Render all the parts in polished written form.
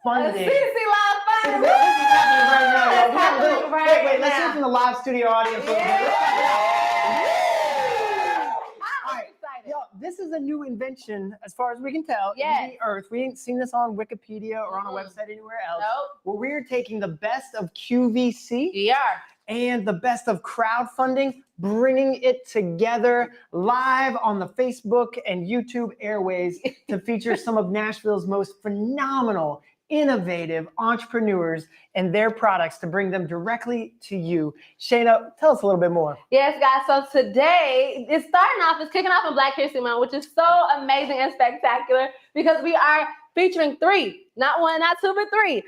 funding. C2C LiveFunding. This is happening right now. Wait, Let's hear from the live studio audience. Yo, this is a new invention, as far as we can tell, in the earth. We ain't seen this on Wikipedia or on a website anywhere else. Where we're taking the best of QVC and the best of crowdfunding, bringing it together live on the Facebook and YouTube airways to feature some of Nashville's most phenomenal, innovative entrepreneurs and their products to bring them directly to you. Shayna, tell us a little bit more. Yes, guys. So today, it's kicking off in Black History Month, which is so amazing and spectacular because we are featuring 3, not 1, not 2, but 3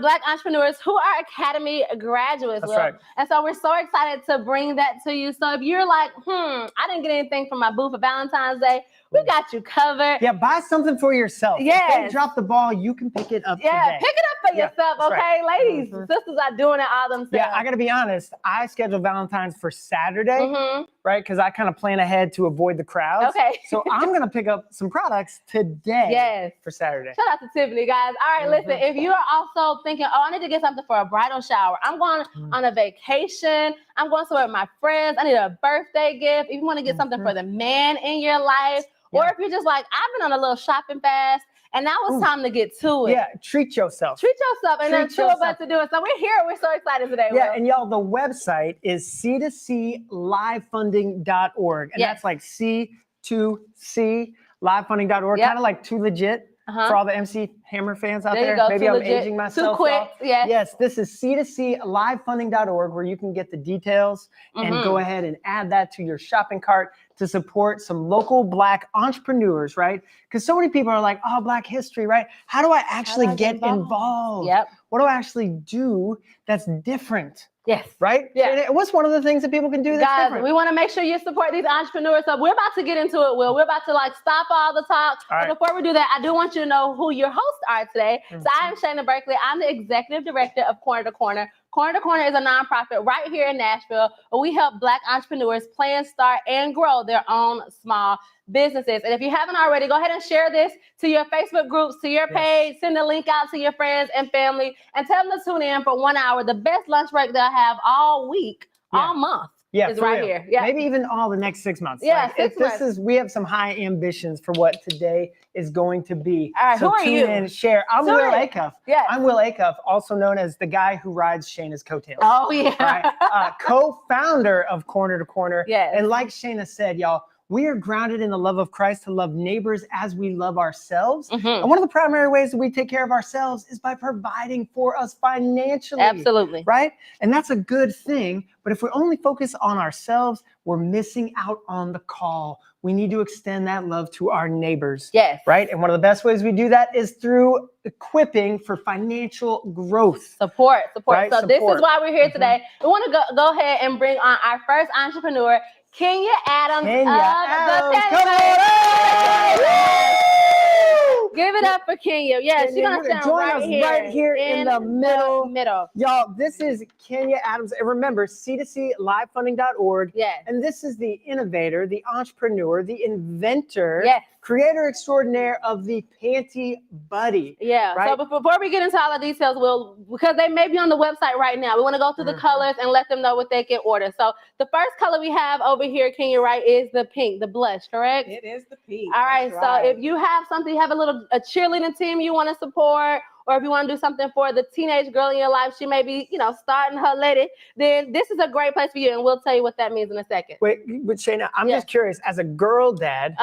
Black entrepreneurs who are Academy graduates. That's right. And so we're so excited to bring that to you. So if you're like, I didn't get anything from my booth for Valentine's Day, we got you covered. Yeah, buy something for yourself. Yes. If they drop the ball, you can pick it up today. Pick it up for yourself, okay? Right. Ladies, sisters are doing it all themselves. Yeah, I got to be honest. I scheduled Valentine's for Saturday, right? Because I kind of plan ahead to avoid the crowds. Okay. So I'm going to pick up some products today for Saturday. Shout out to Tiffany, guys. All right, listen, if you are also thinking, I need to get something for a bridal shower. I'm going on a vacation. I'm going somewhere with my friends. I need a birthday gift. If you want to get something for the man in your life, or if you're just like, I've been on a little shopping fast, and now it's time to get to it. Yeah, treat yourself. And there's 2 of us to do it. So we're here. We're so excited today. Yeah, and y'all, the website is C2C LiveFunding.org. And that's like C2C LiveFunding.org. Kind of like too legit for all the MC Hammer fans out there. Maybe I'm aging myself. Too quick. Yes, this is C2C LiveFunding.org where you can get the details and go ahead and add that to your shopping cart to support some local Black entrepreneurs, right? Because so many people are like, oh, Black history, right? How do I actually get involved? What do I actually do that's different? Right? Yeah. And what's one of the things that people can do that's different? We want to make sure you support these entrepreneurs. So we're about to get into it, Will. We're about to stop all the talk. But before we do that, I do want you to know who your hosts are today. So I am Shayna Berkeley. I'm the executive director of Corner to Corner. Corner to Corner is a nonprofit right here in Nashville where we help Black entrepreneurs plan, start, and grow their own small businesses. And if you haven't already, go ahead and share this to your Facebook groups, to your page, send the link out to your friends and family, and tell them to tune in for 1 hour. The best lunch break they'll have all week, all month. Is right here. Maybe even all the next 6 months. Yeah, 6 months. We have some high ambitions for what today is going to be. All right, so who are tune you? in, share. I'm Will Acuff. Yeah. I'm Will Acuff, also known as the guy who rides Shayna's coattails. Oh, yeah. Right? Co-founder of Corner to Corner. Yes. And like Shayna said, y'all, we are grounded in the love of Christ to love neighbors as we love ourselves. And one of the primary ways that we take care of ourselves is by providing for us financially. Absolutely. Right? And that's a good thing. But if we only focus on ourselves, we're missing out on the call. We need to extend that love to our neighbors. Yes. Right? And one of the best ways we do that is through equipping for financial growth. Support. Right? So this is why we're here today. We want to go ahead and bring on our first entrepreneur, Kenya Adams of PantyBuddy. Give it up for Kenya. Yes, she's gonna stand right here in the middle. Y'all, this is Kenya Adams. And remember, C2C LiveFunding.org. Yes. And this is the innovator, the entrepreneur, the inventor, creator extraordinaire of the Panty Buddy. Yeah. Right? So before we get into all the details, because they may be on the website right now, we want to go through the colors and let them know what they can order. So the first color we have over here, Kenya, right, is the pink, the blush, correct? It is the pink. All right. So if you have something, you have a cheerleading team you want to support, or if you want to do something for the teenage girl in your life, she may be, starting her lady, then this is a great place for you. And we'll tell you what that means in a second. Wait, but Shayna, I'm just curious, as a girl dad,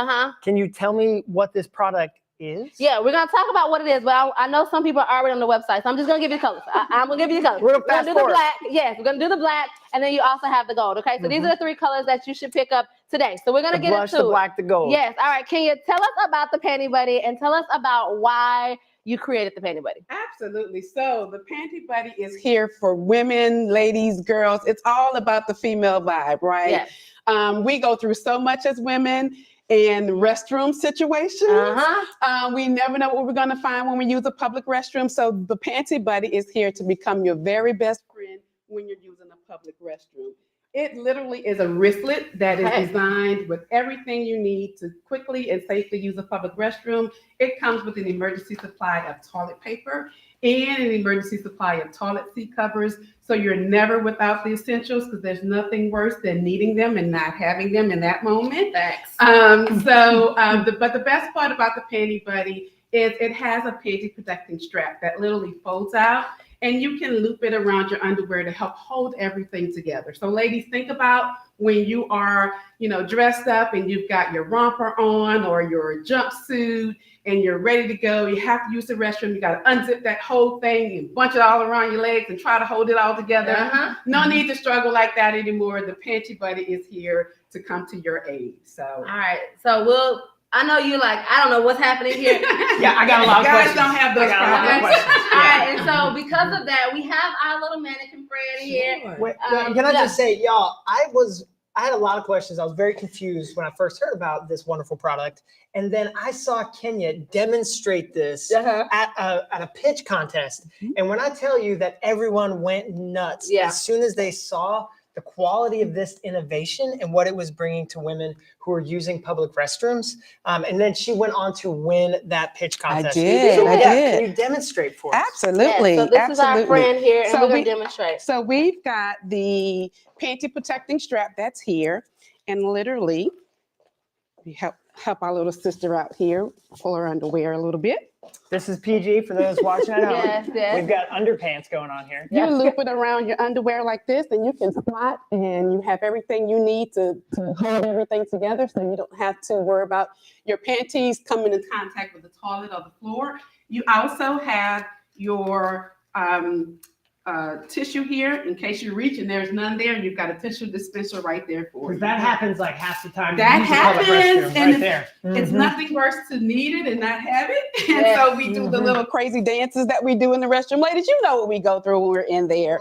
can you tell me what this product is? Yeah, we're going to talk about what it is, but I know some people are already on the website, so I'm just going to give you the colors. I'm going to give you the colors. We're going to do the black. Yes, we're going to do the black, and then you also have the gold, okay? So these are the 3 colors that you should pick up today. So we're going to get into the black, the gold. Yes. All right, Kenya, tell us about the Panty Buddy and tell us about why you created the Panty Buddy. Absolutely. So the Panty Buddy is here for women, ladies, girls. It's all about the female vibe, right? Yes. We go through so much as women in restroom situations. We never know what we're going to find when we use a public restroom. So the Panty Buddy is here to become your very best friend when you're using a public restroom. It literally is a wristlet that is designed with everything you need to quickly and safely use a public restroom. It comes with an emergency supply of toilet paper and an emergency supply of toilet seat covers. So you're never without the essentials, because there's nothing worse than needing them and not having them in that moment. Thanks. But the best part about the Panty Buddy is it has a panty protecting strap that literally folds out, and you can loop it around your underwear to help hold everything together. So ladies, think about when you are, dressed up and you've got your romper on or your jumpsuit and you're ready to go. You have to use the restroom. You got to unzip that whole thing and bunch it all around your legs and try to hold it all together. No need to struggle like that anymore. The Panty Buddy is here to come to your aid. So, all right. So I know you I don't know what's happening here. Yeah, I got a lot of questions. Guys don't have those problems. All right, and so because of that, we have our little mannequin friend here. Wait, can I just say, y'all, I had a lot of questions. I was very confused when I first heard about this wonderful product. And then I saw Kenya demonstrate this at a pitch contest. And when I tell you that everyone went nuts as soon as they saw the quality of this innovation and what it was bringing to women who are using public restrooms. And then she went on to win that pitch contest. I did. Can you demonstrate for us? Absolutely. Yeah, so this is our friend here, and we're going to demonstrate. So we've got the panty protecting strap that's here. And literally, we help our little sister out here, pull her underwear a little bit. This is PG for those watching at home. Yes. We've got underpants going on here. You loop it around your underwear like this, and you can squat, and you have everything you need to hold everything together, so you don't have to worry about your panties coming in contact with the toilet or the floor. You also have your tissue here in case you reach and there's none there, and you've got a tissue dispenser right there for you. That happens like half the time. That happens, and right there. It's nothing worse to need it and not have it. And so we do the little crazy dances that we do in the restroom. Ladies, you know what we go through when we're in there.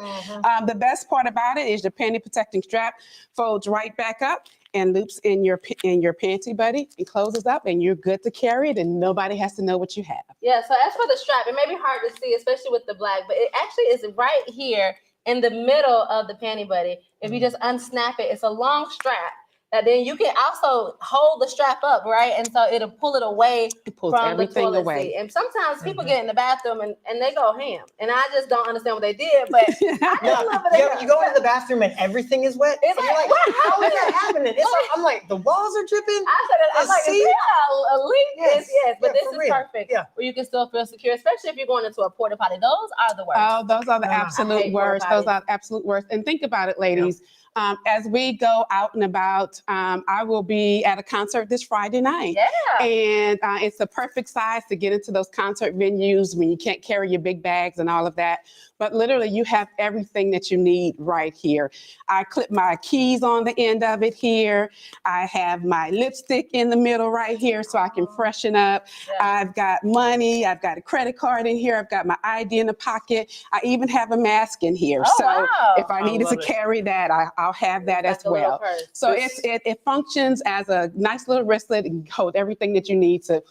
The best part about it is your panty protecting strap folds right back up and loops in your Panty Buddy and closes up, and you're good to carry it, and nobody has to know what you have. Yeah, so as for the strap, it may be hard to see, especially with the black, but it actually is right here in the middle of the Panty Buddy. If you just unsnap it, it's a long strap that then you can also hold the strap up, right? And so it'll pull it away from everything the toilet away. seat. And sometimes people get in the bathroom and they go ham. And I just don't understand what they did, but I just love it. You go into the bathroom and everything is wet. It's like, what? How is that happening? I'm like, the walls are dripping. I'm like, is there a leak? Yes, but this is perfect. Yeah. Where you can still feel secure, especially if you're going into a porta potty. Those are the worst. Oh, those are the absolute worst. Those are the absolute worst. And think about it, ladies. As we go out and about, I will be at a concert this Friday night. Yeah. And it's the perfect size to get into those concert venues when you can't carry your big bags and all of that. But literally, you have everything that you need right here. I clip my keys on the end of it here. I have my lipstick in the middle right here so I can freshen up. Yeah. I've got money. I've got a credit card in here. I've got my ID in the pocket. I even have a mask in here. If I needed to carry that, I'll have that as well. So it functions as a nice little wristlet and hold everything that you need to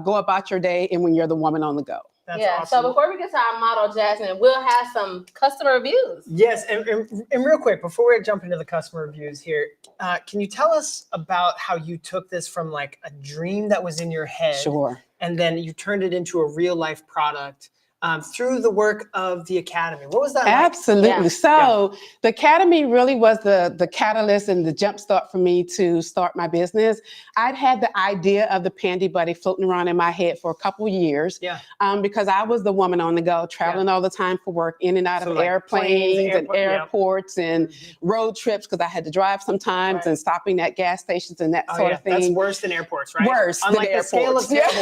go about your day and when you're the woman on the go. That's awesome. So before we get to our model, Jasmine, we'll have some customer reviews. Yes, and real quick, before we jump into the customer reviews here, can you tell us about how you took this from like a dream that was in your head? Sure. And then you turned it into a real life product through the work of the Academy. What was that like? Absolutely. Yeah. So the Academy really was the catalyst and the jumpstart for me to start my business. I'd had the idea of the Panty Buddy floating around in my head for a couple of years because I was the woman on the go, traveling all the time for work, in and out of airplanes and airports and road trips because I had to drive sometimes and stopping at gas stations and that sort of thing. That's worse than airports, right? Worse on than like airports. The scale of terrible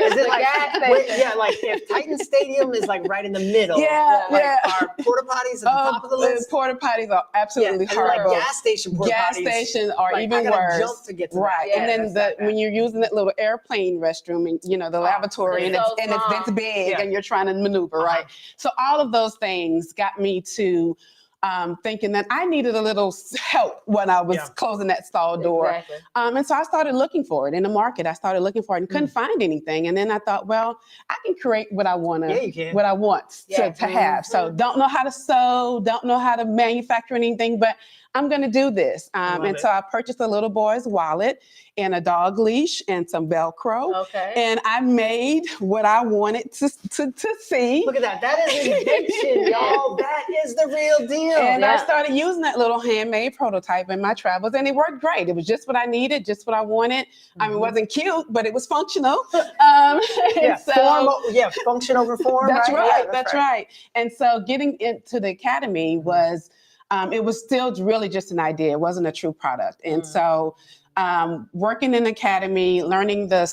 Is it like gas station? Like if Titan Stadium is like right in the middle. Our porta potties at the top of the list. Porta potties are absolutely horrible. Like gas station porta potties. Gas stations are even worse. Jump to get to that. And then when you're using that little airplane restroom and the lavatory and it's big and you're trying to maneuver, right? So all of those things got me to thinking that I needed a little help when I was closing that stall door. Exactly. And so I started looking for it in the market. I started looking for it and couldn't find anything. And then I thought, well, I can create what I want to, what I want to have. So don't know how to sew, don't know how to manufacture anything, but I'm going to do this. So I purchased a little boy's wallet and a dog leash and some Velcro. Okay. And I made what I wanted to see. Look at that. That is an invention, y'all. That is the real deal. And I started using that little handmade prototype in my travels, and it worked great. It was just what I needed, just what I wanted. I mean, it wasn't cute, but it was functional. Function over form. That's right. Yeah, that's right. And so getting into the academy was, it was still really just an idea. It wasn't a true product. And so working in the academy, learning the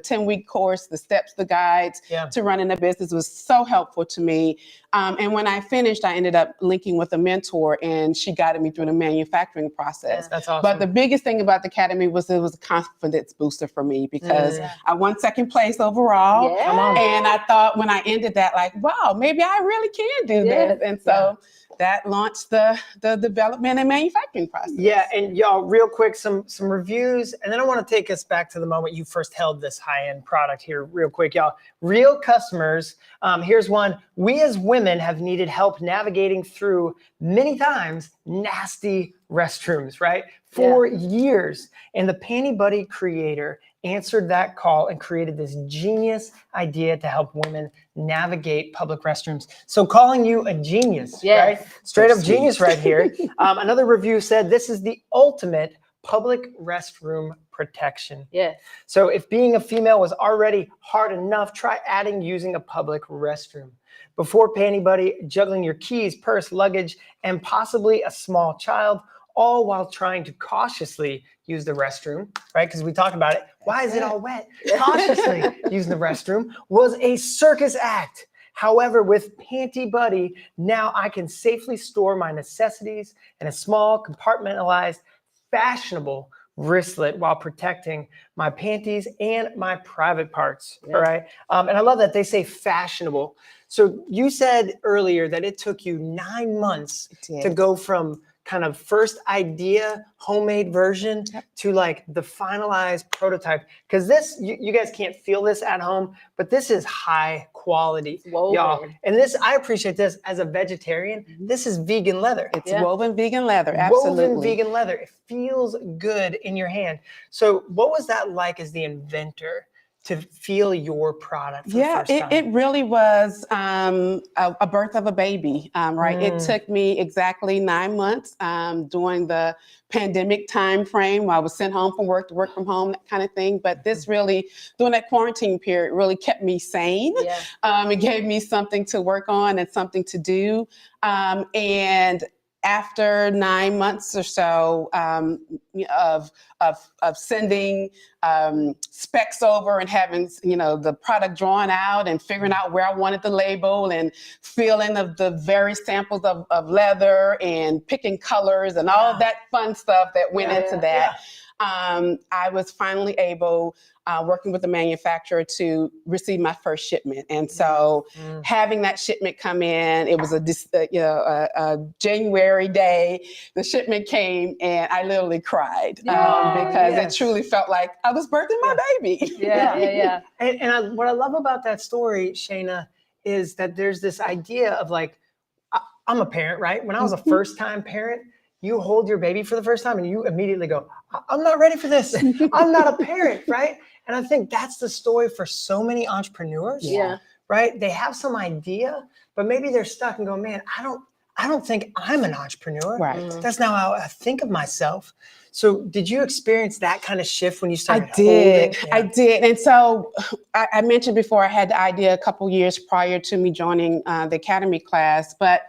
10-week course, the steps, the guides to running a business was so helpful to me. And when I finished, I ended up linking with a mentor, and she guided me through the manufacturing process. That's awesome. But the biggest thing about the academy was it was a confidence booster for me, because I won second place overall. And I thought when I ended that, like, wow, maybe I really can do this. And so that launched the development and manufacturing process. Yeah, and y'all, real quick, some reviews, and then I want to take us back to the moment you first held this high-end product here real quick, y'all. Real customers, here's one. We as women have needed help navigating through, many times, nasty restrooms, right? For years. And the Panty Buddy creator answered that call and created this genius idea to help women navigate public restrooms. So calling you a genius, right? Straight up genius right here. Another review said, this is the ultimate public restroom protection. So if being a female was already hard enough, try adding using a public restroom. Before Panty Buddy, juggling your keys, purse, luggage, and possibly a small child, all while trying to cautiously use the restroom, right? Because we talked about it. Why is it all wet? Cautiously using the restroom was a circus act. However, with Panty Buddy, now I can safely store my necessities in a small, compartmentalized, fashionable wristlet while protecting my panties and my private parts, all right? And I love that they say fashionable. So you said earlier that it took you 9 months to go from kind of first idea, homemade version to like the finalized prototype. Because this, you guys can't feel this at home, but this is high quality, y'all. And this, I appreciate this as a vegetarian. This is vegan leather. It's woven vegan leather, absolutely. Woven vegan leather. It feels good in your hand. So what was that like as the inventor to feel your product for the first time? It really was a birth of a baby, right? It took me exactly 9 months during the pandemic time frame while I was sent home from work to work from home, that kind of thing. But this really, during that quarantine period, really kept me sane. It gave me something to work on and something to do. And after 9 months or so of sending specs over and having the product drawn out and figuring out where I wanted the label and feeling of the various samples of leather and picking colors and all of that fun stuff that went into that, I was finally able, working with the manufacturer, to receive my first shipment. And so having that shipment come in, it was a January day, the shipment came and I literally cried because it truly felt like I was birthing my baby. And what I love about that story, Shayna, is that there's this idea of like, I'm a parent, right? When I was a first-time parent, you hold your baby for the first time and you immediately go, I'm not ready for this. I'm not a parent, right? And I think that's the story for so many entrepreneurs, right? They have some idea, but maybe they're stuck and go, man, I don't think I'm an entrepreneur. That's not how I think of myself. So did you experience that kind of shift when you started? I did. And so I mentioned before, I had the idea a couple years prior to me joining the academy class. But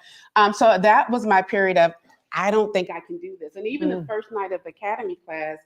so that was my period of, I don't think I can do this. And even the first night of the academy class,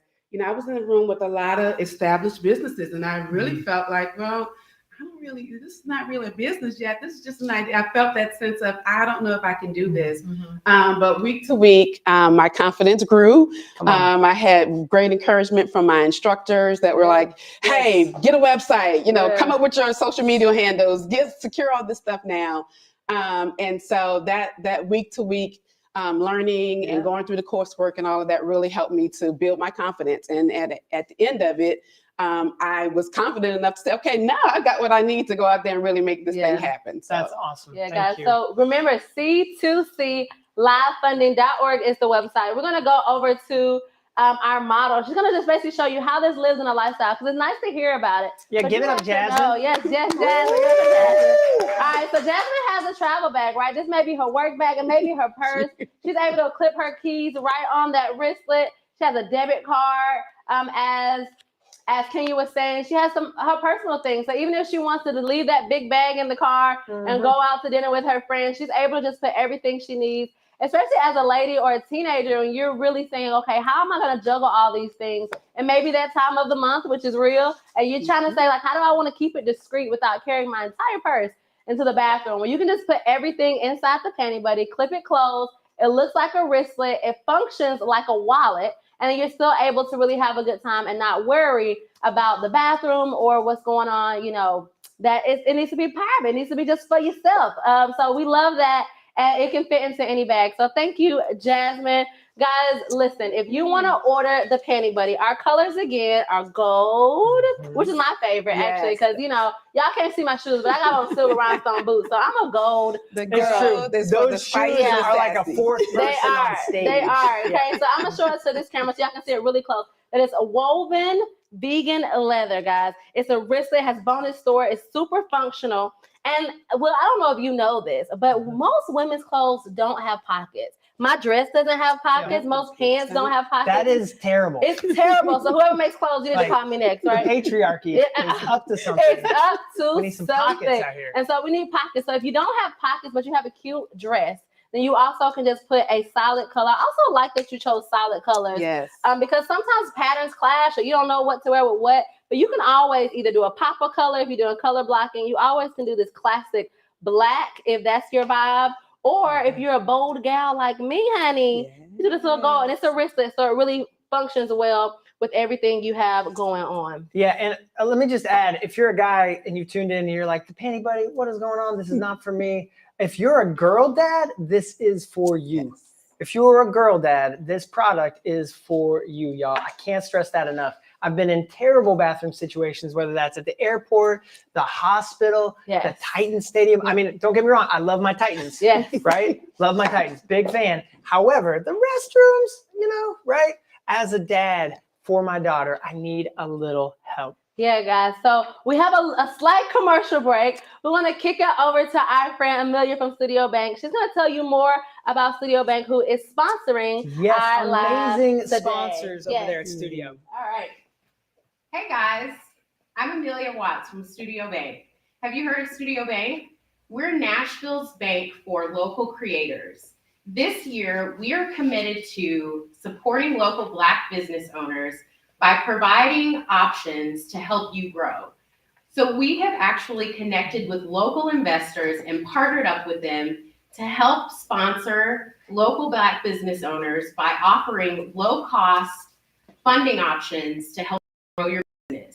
I was in a room with a lot of established businesses, and I really felt like, well, this is not really a business yet. This is just an idea. I felt that sense of, I don't know if I can do this. But week to week, my confidence grew. I had great encouragement from my instructors that were like, hey, get a website, come up with your social media handles, secure all this stuff now. And so that week to week learning and going through the coursework and all of that really helped me to build my confidence. And at the end of it, I was confident enough to say, okay, now I got what I need to go out there and really make this thing happen. So that's awesome. Yeah, Thank guys. you. So remember, C2C LiveFunding.org is the website. We're going to go over to our model. She's going to just basically show you how this lives in a lifestyle, because it's nice to hear about it. Yeah, but give it up, Jasmine. Oh, yes, Jasmine. All right, so Jasmine has a travel bag, right? This may be her work bag and maybe her purse. She's able to clip her keys right on that wristlet. She has a debit card, as Kenya was saying, she has her personal things. So even if she wants to leave that big bag in the car and go out to dinner with her friends, she's able to just put everything she needs, especially as a lady or a teenager, and you're really saying, okay, how am I going to juggle all these things? And maybe that time of the month, which is real, and you're trying to say, like, how do I want to keep it discreet without carrying my entire purse into the bathroom? Well, you can just put everything inside the Panty Buddy, clip it closed. It looks like a wristlet. It functions like a wallet. And then you're still able to really have a good time and not worry about the bathroom or what's going on, that it needs to be private. It needs to be just for yourself. So we love that. And it can fit into any bag. So thank you, Jasmine. Guys, listen, if you want to order the Panty Buddy, our colors again are gold, which is my favorite, actually, because, y'all can't see my shoes, but I got on silver rhinestone boots. So I'm a gold girl. Those shoes are like a fourth person on stage. They are. Okay, so I'm going to show it to this camera so y'all can see it really close. That it's a woven vegan leather, guys. It's a wristlet, has bonus store. It's super functional. And, well, I don't know if you know this, but most women's clothes don't have pockets. My dress doesn't have pockets. Most pants don't have pockets. That is terrible. It's terrible. So whoever makes clothes, you need to call me next, right? The patriarchy is up to something. It's up to we need some something. Pockets out here. And so we need pockets. So if you don't have pockets, but you have a cute dress, then you also can just put a solid color. I also like that you chose solid colors. Yes. Because sometimes patterns clash or you don't know what to wear with what. But you can always either do a pop of color if you're doing color blocking. You always can do this classic black if that's your vibe. Or if you're a bold gal like me, honey, you do this little gold. And it's a wristlet, so it really functions well with everything you have going on. Yeah, and let me just add, if you're a guy and you tuned in and you're like, the Panty Buddy, what is going on? This is not for me. If you're a girl dad, this is for you. If you're a girl dad, this product is for you, y'all. I can't stress that enough. I've been in terrible bathroom situations, whether that's at the airport, the hospital, the Titans Stadium. I mean, don't get me wrong. I love my Titans, right? Love my Titans, big fan. However, the restrooms, right? As a dad for my daughter, I need a little help. Yeah, guys. So we have a slight commercial break. We want to kick it over to our friend Amelia from Studio Bank. She's going to tell you more about Studio Bank, who is sponsoring our amazing live sponsors over there at Studio. All right. Hey guys, I'm Amelia Watts from Studio Bank. Have you heard of Studio Bank? We're Nashville's bank for local creators. This year, we are committed to supporting local Black business owners by providing options to help you grow. So we have actually connected with local investors and partnered up with them to help sponsor local Black business owners by offering low-cost funding options to help grow your business.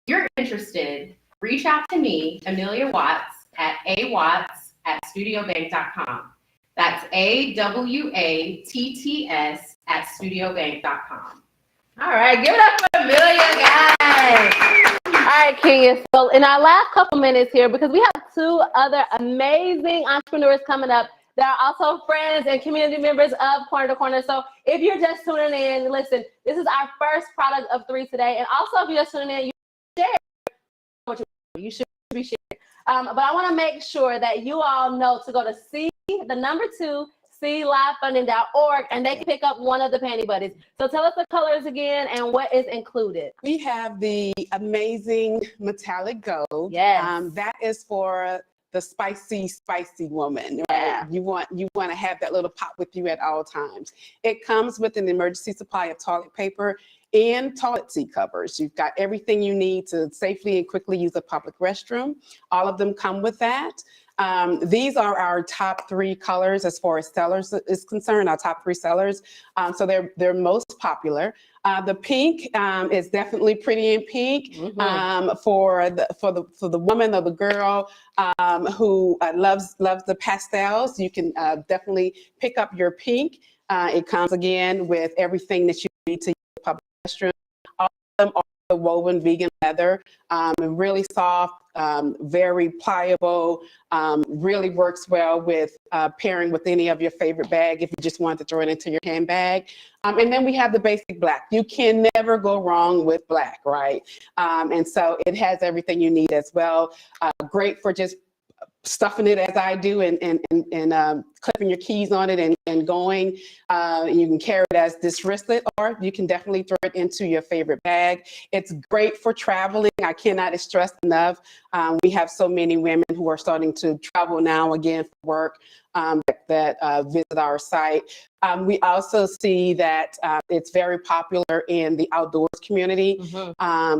If you're interested, reach out to me, Amelia Watts, at awatts@studiobank.com. That's AWATTS @studiobank.com. All right, give it up for Amelia, guys. All right, Kenya. So in our last couple minutes here, because we have two other amazing entrepreneurs coming up that are also friends and community members of Corner to Corner. So if you're just tuning in, listen, this is our first product of 3 today. And also if you're just tuning in, you should be sharing. But I want to make sure that you all know to go to C2CLiveFunding.org and they can pick up one of the Panty Buddies. So tell us the colors again and what is included. We have the amazing metallic gold. Yes. That is for the spicy woman, right? Yeah. You want to have that little pop with you at all times. It comes with an emergency supply of toilet paper and toilet seat covers. You've got everything you need to safely and quickly use a public restroom. All of them come with that. These are our top 3 colors as far as sellers is concerned, our top 3 sellers. So they're most popular. The pink is definitely pretty in pink. For the woman or the girl who loves the pastels, you can definitely pick up your pink. It comes again with everything that you need to use the public restroom. All of them are woven vegan leather, and really soft, very pliable, really works well with pairing with any of your favorite bag if you just want to throw it into your handbag. And then we have the basic black. You can never go wrong with black, right? And so it has everything you need as well. Great for just stuffing it as I do and clipping your keys on it and going. You can carry it as this wristlet, or you can definitely throw it into your favorite bag. It's great for traveling. I cannot stress enough. We have so many women who are starting to travel now again for work that visit our site. We also see that it's very popular in the outdoors community,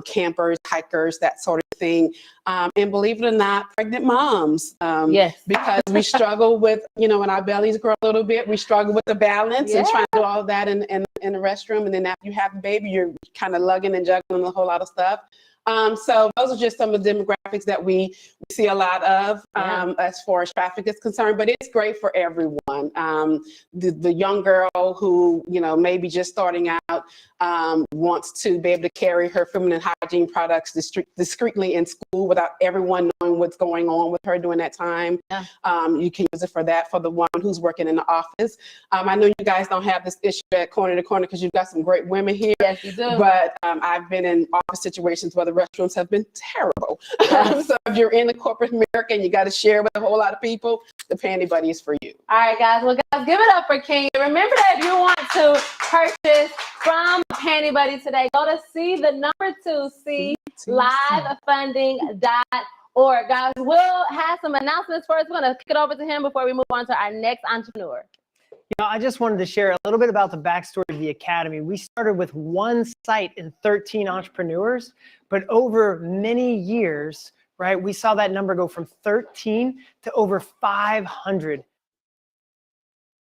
campers, hikers, that sort of thing. And believe it or not, pregnant moms. Yes. Because we struggle with, when our bellies grow a little bit, we struggle with the balance and trying to do all of that in the restroom. And then after you have a baby, you're kind of lugging and juggling a whole lot of stuff. So those are just some of the demographics that we see a lot of as far as traffic is concerned, but it's great for everyone. The young girl who, maybe just starting out, wants to be able to carry her feminine hygiene products discreetly in school without everyone knowing what's going on with her during that time. You can use it for that. For the one who's working in the office. I know you guys don't have this issue at Corner to Corner because you've got some great women here. Yes, you do. But I've been in office situations where the restrooms have been terrible. So if you're in the corporate America and you got to share with a whole lot of people, the Panty Buddy is for you. All right, guys. Well, guys, give it up for Kenya. Remember that if you want to purchase from Panty Buddy today, go to C2C LiveFunding.org. Guys, we'll have some announcements first. We're going to kick it over to him before we move on to our next entrepreneur. I just wanted to share a little bit about the backstory of the Academy. We started with 1 site and 13 entrepreneurs, but over many years, right, we saw that number go from 13 to over 500.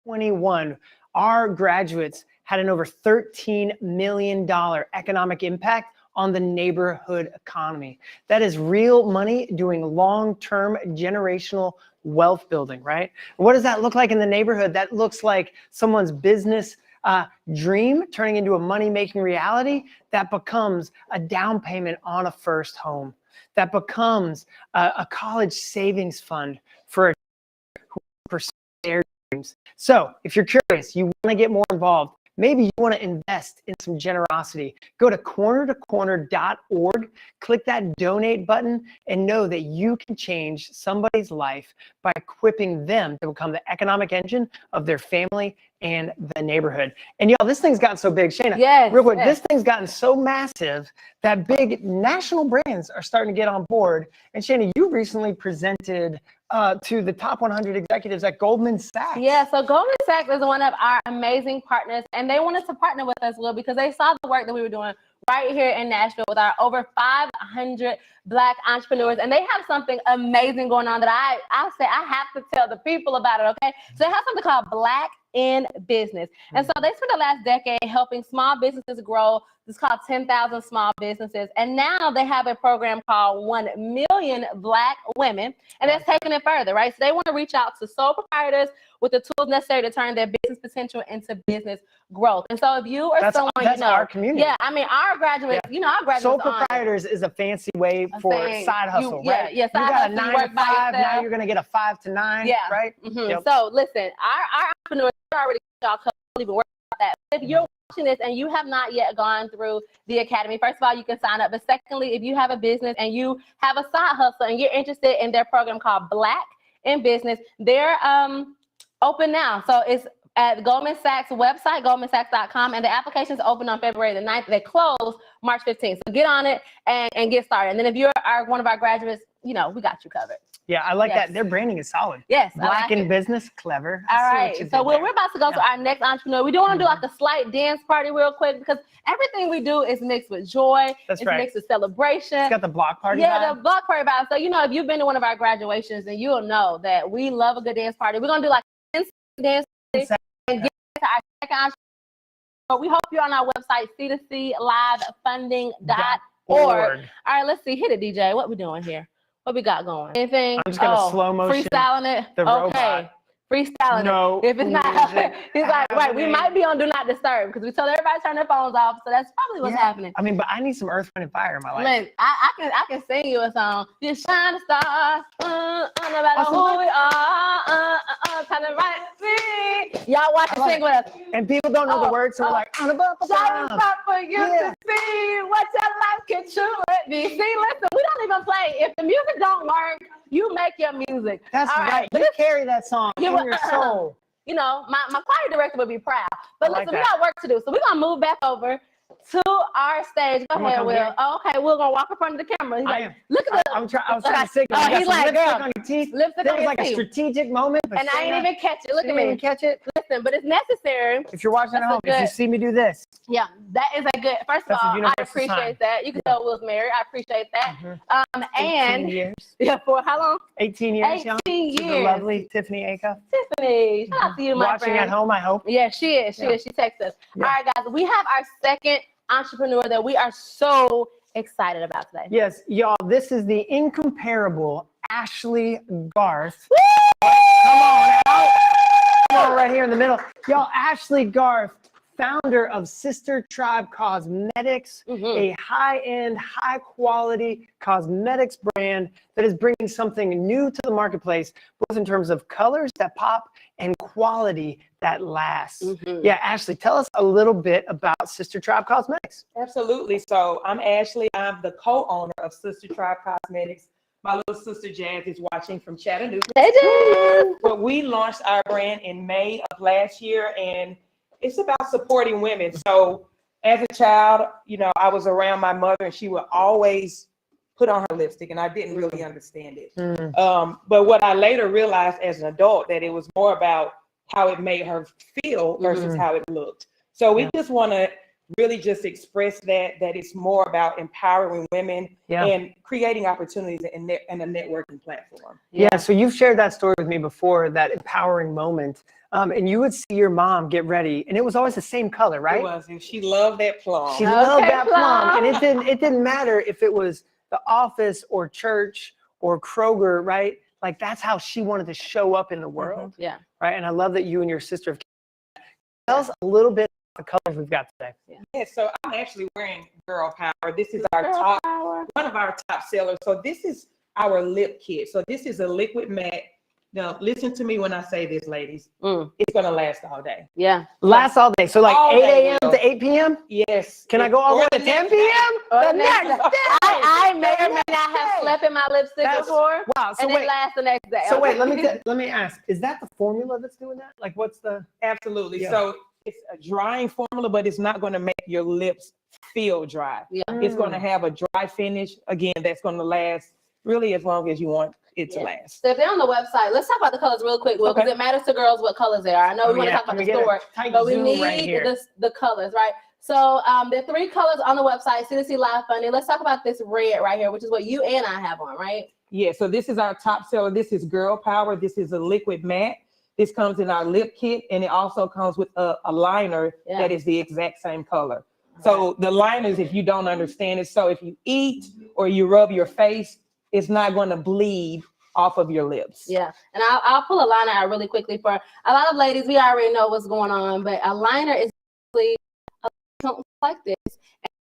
21, our graduates had an over $13 million economic impact on the neighborhood economy. That is real money doing long-term generational wealth building, right? What does that look like in the neighborhood? That looks like someone's business dream turning into a money-making reality that becomes a down payment on a first home, that becomes a college savings fund for who pursue their dreams. So if you're curious, you want to get more involved, maybe you want to invest in some generosity, go to cornertocorner.org, click that donate button, and know that you can change somebody's life by equipping them to become the economic engine of their family and the neighborhood. And y'all, this thing's gotten so big. Shayna, real quick, this thing's gotten so massive that big national brands are starting to get on board. And Shayna, you recently presented to the top 100 executives at Goldman Sachs. Yeah, so Goldman Sachs is one of our amazing partners, and they wanted to partner with us, Will, because they saw the work that we were doing right here in Nashville with our over 500 Black entrepreneurs, and they have something amazing going on that I say I have to tell the people about it, okay? So they have something called Black in Business. And so they spent the last decade helping small businesses grow. It's called 10,000 Small Businesses. And now they have a program called 1 Million Black Women, and that's taking it further, right? So they want to reach out to sole proprietors with the tools necessary to turn their business potential into business growth. And so if you are someone, that's our community. Yeah, I mean, our graduates, our graduates. Sole proprietors is a fancy way for side hustle, right? Yeah, you got a 9 to 5, now you're going to get a 5 to 9, right? Yep. So listen, our entrepreneurs already y'all even work about that. If you're watching this and you have not yet gone through the Academy, first of all, you can sign up. But secondly, if you have a business and you have a side hustle and you're interested in their program called Black in Business, they're open now. So it's at Goldman Sachs website, goldmansachs.com, and the applications open on February the 9th. They close March 15th. So get on it and get started. And then if you're one of our graduates, you know, we got you covered. Yeah, I like that. Their branding is solid. Yes. Black in business, clever. All right. So we're about to go to our next entrepreneur. We do want to do like a slight dance party real quick because everything we do is mixed with joy. That's it's right. mixed with celebration. It's got the block party Yeah, vibe. the block party vibe. So, you know, if you've been to one of our graduations, then you'll know that we love a good dance party. We're going to do like a dance party and get to our second entrepreneur. We hope you're on our website, C2C LiveFunding.org. All right, let's see. Hit it, DJ. What we doing here? What we got going? Anything? I'm just gonna slow motion. Freestyling it. The okay. robot. Freestyling No. it. If it's not, he's like, right, we might be on Do Not Disturb because we told everybody to turn their phones off. So that's probably what's happening. I mean, but I need some Earth, Wind, and Fire in my life. Listen, I can sing you a song. You shine a star, no matter who we are, kind of right me. Y'all watch and sing with us. And people don't know the words, so we're like, on above, Shine a star for you to see what your life can truly be. See, listen, we don't even play. If the music don't work, you make your music. That's all right. You carry that song in your soul. You know, my choir director would be proud. But I like listen, we got work to do. So we're going to move back over to our stage. Go ahead, Will. Oh, okay, we're going to walk in front of the camera. He's like, look at the... I was trying to signal. Oh, he's like, girl, on your teeth. lipstick That on was your like a teeth. strategic moment. But And I ain't even catch it. Look at me. Didn't catch it. Listen, but it's necessary. If you're watching at home, if you see me do this. Yeah, that is a good... First of all, I appreciate that. You can tell Will's married. I appreciate that. And... 18 years. Yeah, for how long? 18 years, 18 years. The lovely Tiffany Acuff. Tiffany, shout out to you, my Watching friend. at home, I hope. Yeah, she is. She is. She texts us. All right, guys, we have our second entrepreneur that we are so excited about today. Yes, y'all, this is the incomparable Ashley Garth. Woo! Come on out. Come on, right here in the middle. Y'all, Ashley Garth, founder of Sister Tribe Cosmetics, a high-end, high-quality cosmetics brand that is bringing something new to the marketplace, both in terms of colors that pop and quality that lasts. Yeah, Ashley, tell us a little bit about Sister Tribe Cosmetics. Absolutely. So I'm Ashley. I'm the co-owner of Sister Tribe Cosmetics. My little sister Jazz is watching from Chattanooga. Hey, Jazz. But we launched our brand in May of last year, and it's about supporting women. So as a child, you know, I was around my mother and she would always put on her lipstick and I didn't really understand it. But what I later realized as an adult, that it was more about how it made her feel versus how it looked. So we just want to really just express that it's more about empowering women and creating opportunities in a networking platform. Yeah, so you've shared that story with me before, that empowering moment. And you would see your mom get ready, and it was always the same color, right? It was, and she loved that plum. She loved that plum, and it didn't matter if it was the office or church or Kroger, right? Like that's how she wanted to show up in the world. Yeah. Right. And I love that you and your sister have. Tell us a little bit about the colors we've got today. Yeah, so I'm actually wearing Girl Power. This is our one of our top sellers. So this is our lip kit. So this is a liquid matte. Now, listen to me when I say this, ladies. It's going to last all day. Yeah. Last all day. So like All 8 day, a.m. Will. to 8 p.m.? Yes. Can I go all the way to 10 p.m.? I may or may not have slept in my lipstick before. Wow. So and wait. it lasts the next day. So wait, let me ask. Is that the formula that's doing that? Like what's the? Absolutely. Yeah. So it's a drying formula, but it's not going to make your lips feel dry. Yeah. It's going to have a dry finish. Again, that's going to last really as long as you want it to last. So if they're on the website, let's talk about the colors real quick, Will, because it matters to girls what colors they are. I know we want to talk about the store, but we need the colors, right? So there are 3 colors on the website, C2C LiveFunding. Let's talk about this red right here, which is what you and I have on, right? Yeah, so this is our top seller. This is Girl Power. This is a liquid matte. This comes in our lip kit, and it also comes with a liner that is the exact same color. So the liners, if you don't understand it, so if you eat or you rub your face, it's not going to bleed off of your lips. Yeah, and I'll pull a liner out really quickly for a lot of ladies. We already know what's going on, but a liner is basically like this.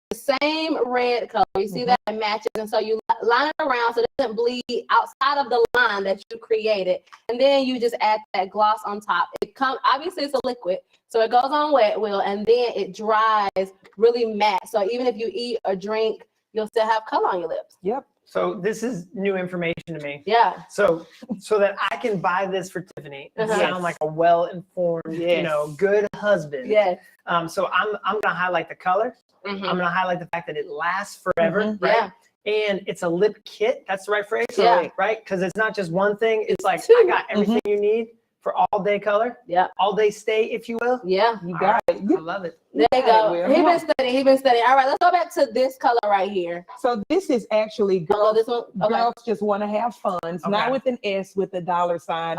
The same red color. You see that it matches, and so you line it around so it doesn't bleed outside of the line that you created, and then you just add that gloss on top. It comes obviously it's a liquid, so it goes on wet, Will, and then it dries really matte. So even if you eat or drink, you'll still have color on your lips. Yep. So this is new information to me. Yeah. So that I can buy this for Tiffany and sound like a well-informed, you know, good husband. Yes. So I'm gonna highlight the color. I'm gonna highlight the fact that it lasts forever, right? And it's a lip kit. That's the right phrase, right? Because it's not just one thing. It's like I got everything you need for all day color. All day stay, if you will. You got it. I love it. There you go. He been studying. All right, let's go back to this color right here. So this is actually girls. This one? Girls just want to have fun. Not with an S, with a $sign.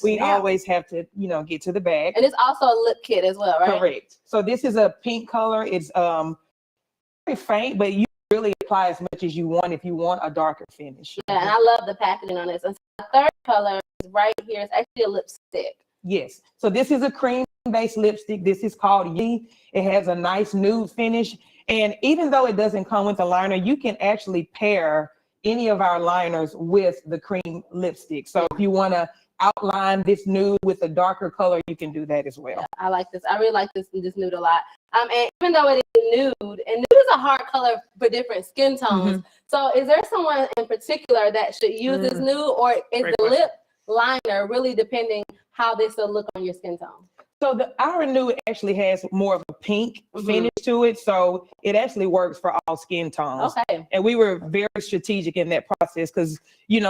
We always have to, get to the bag. And it's also a lip kit as well, right? Correct. So this is a pink color. It's very faint, but you really apply as much as you want if you want a darker finish. Yeah, and I love the packaging on this. And so the third color is right here. It's actually a lipstick. Yes. So this is a cream-based lipstick. This is called Yee. It has a nice nude finish. And even though it doesn't come with a liner, you can actually pair any of our liners with the cream lipstick. So if you want to outline this nude with a darker color, you can do that as well. Yeah, I like this. I really like this nude a lot. And even though it is nude, and nude is a hard color for different skin tones. So is there someone in particular that should use this nude, or is the lip liner really depending how this will look on your skin tone? So our nude actually has more of a pink finish to it. So it actually works for all skin tones. Okay. And we were very strategic in that process because,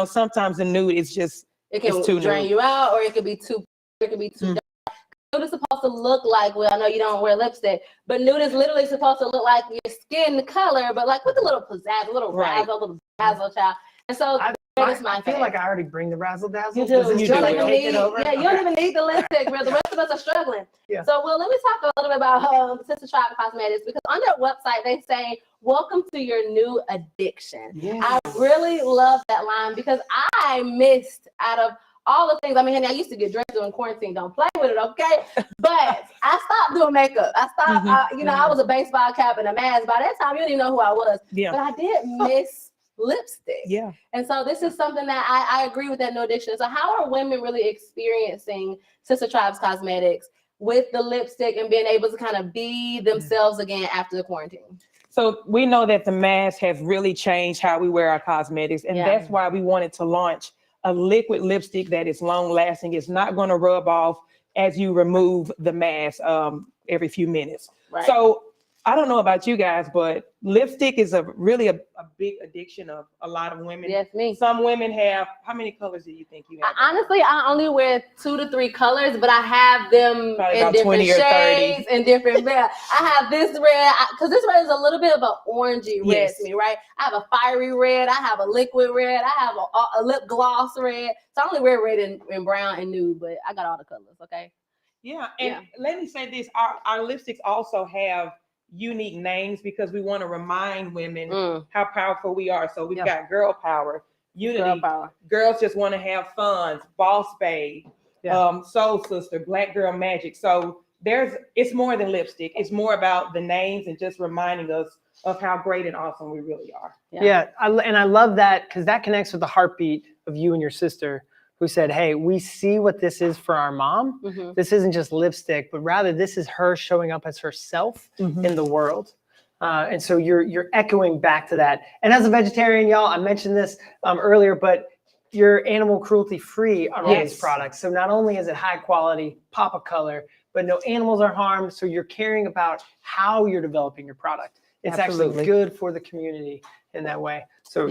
sometimes the nude is just, it can drain you out, or it could be too dark. Nude is supposed to look like, well, I know you don't wear lipstick, but nude is literally supposed to look like your skin color, but like with a little pizzazz, a little razzle, a little dazzle, child. And so I feel like I already bring the razzle dazzle. You do. You don't take it over? Yeah, you don't even need the lipstick, bro. The rest of us are struggling. So, well, let me talk a little bit about Sister Tribe Cosmetics, because on their website, they say, welcome to your new addiction. I really love that line because I missed out of all the things. I mean, honey, I used to get dressed during quarantine. Don't play with it, okay? But I stopped doing makeup. I stopped, I was a baseball cap and a mask. By that time, you didn't even know who I was. But I did miss lipstick. And so this is something that I agree with that new addiction. So how are women really experiencing Sister Tribe's Cosmetics with the lipstick and being able to kind of be themselves again after the quarantine? So we know that the mask has really changed how we wear our cosmetics. And that's why we wanted to launch a liquid lipstick that is long lasting. It's not going to rub off as you remove the mask every few minutes. So I don't know about you guys, but lipstick is really a big addiction of a lot of women. Yes, me. Some women have, how many colors do you think you have? Honestly, I only wear 2 to 3 colors, but I have them in different shades and different red. I have this red, because this red is a little bit of an orangey red to me, right? I have a fiery red, I have a liquid red, I have a lip gloss red. So I only wear red and brown and nude, but I got all the colors, okay? And let me say this, our lipsticks also have unique names because we want to remind women how powerful we are. So we've got Girl Power, Unity, Girls Just Want to Have Fun, Boss Babe, Soul Sister, Black Girl Magic. So it's more than lipstick. It's more about the names and just reminding us of how great and awesome we really are. I love that because that connects with the heartbeat of you and your sister, who said, hey, we see what this is for our mom. This isn't just lipstick, but rather this is her showing up as herself in the world. And so you're echoing back to that. And as a vegetarian, y'all, I mentioned this earlier, but you're animal cruelty free on all these products. So not only is it high quality, pop of color, but no animals are harmed. So you're caring about how you're developing your product. It's actually good for the community in that way. So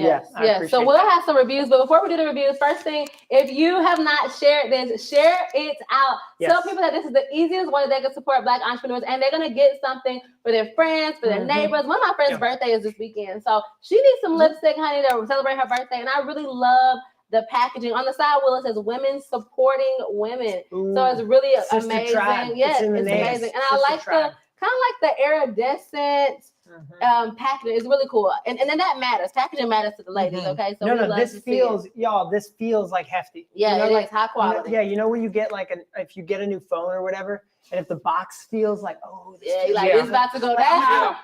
so we'll have some reviews, but before we do the reviews, first thing, if you have not shared this, share it out. Tell people that this is the easiest way they can support Black entrepreneurs, and they're gonna get something for their friends, for their neighbors. One of my friends' birthday is this weekend, so she needs some lipstick, honey, to celebrate her birthday, and I really love the packaging. On the side, Will, it says women supporting women. So it's really amazing. Yes, it's amazing. And I like the kind of like the iridescent packaging. Is really cool, and then that matters. Packaging matters to the ladies. Okay, so this feels like hefty. It is high quality. You know when you get if you get a new phone or whatever, and if the box feels like it's about to go down.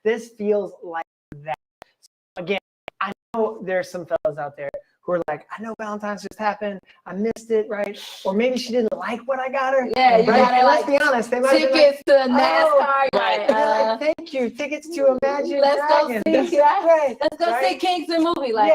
This feels like that. So again, I know there's some fellas out there who are like, I know Valentine's just happened. I missed it, right? Or maybe she didn't like what I got her. Yeah, you got her. Let's be honest. They might tickets to NASCAR. Thank you. Tickets to Imagine Let's Dragons. Go see. Let's go see Kingston movie. Like,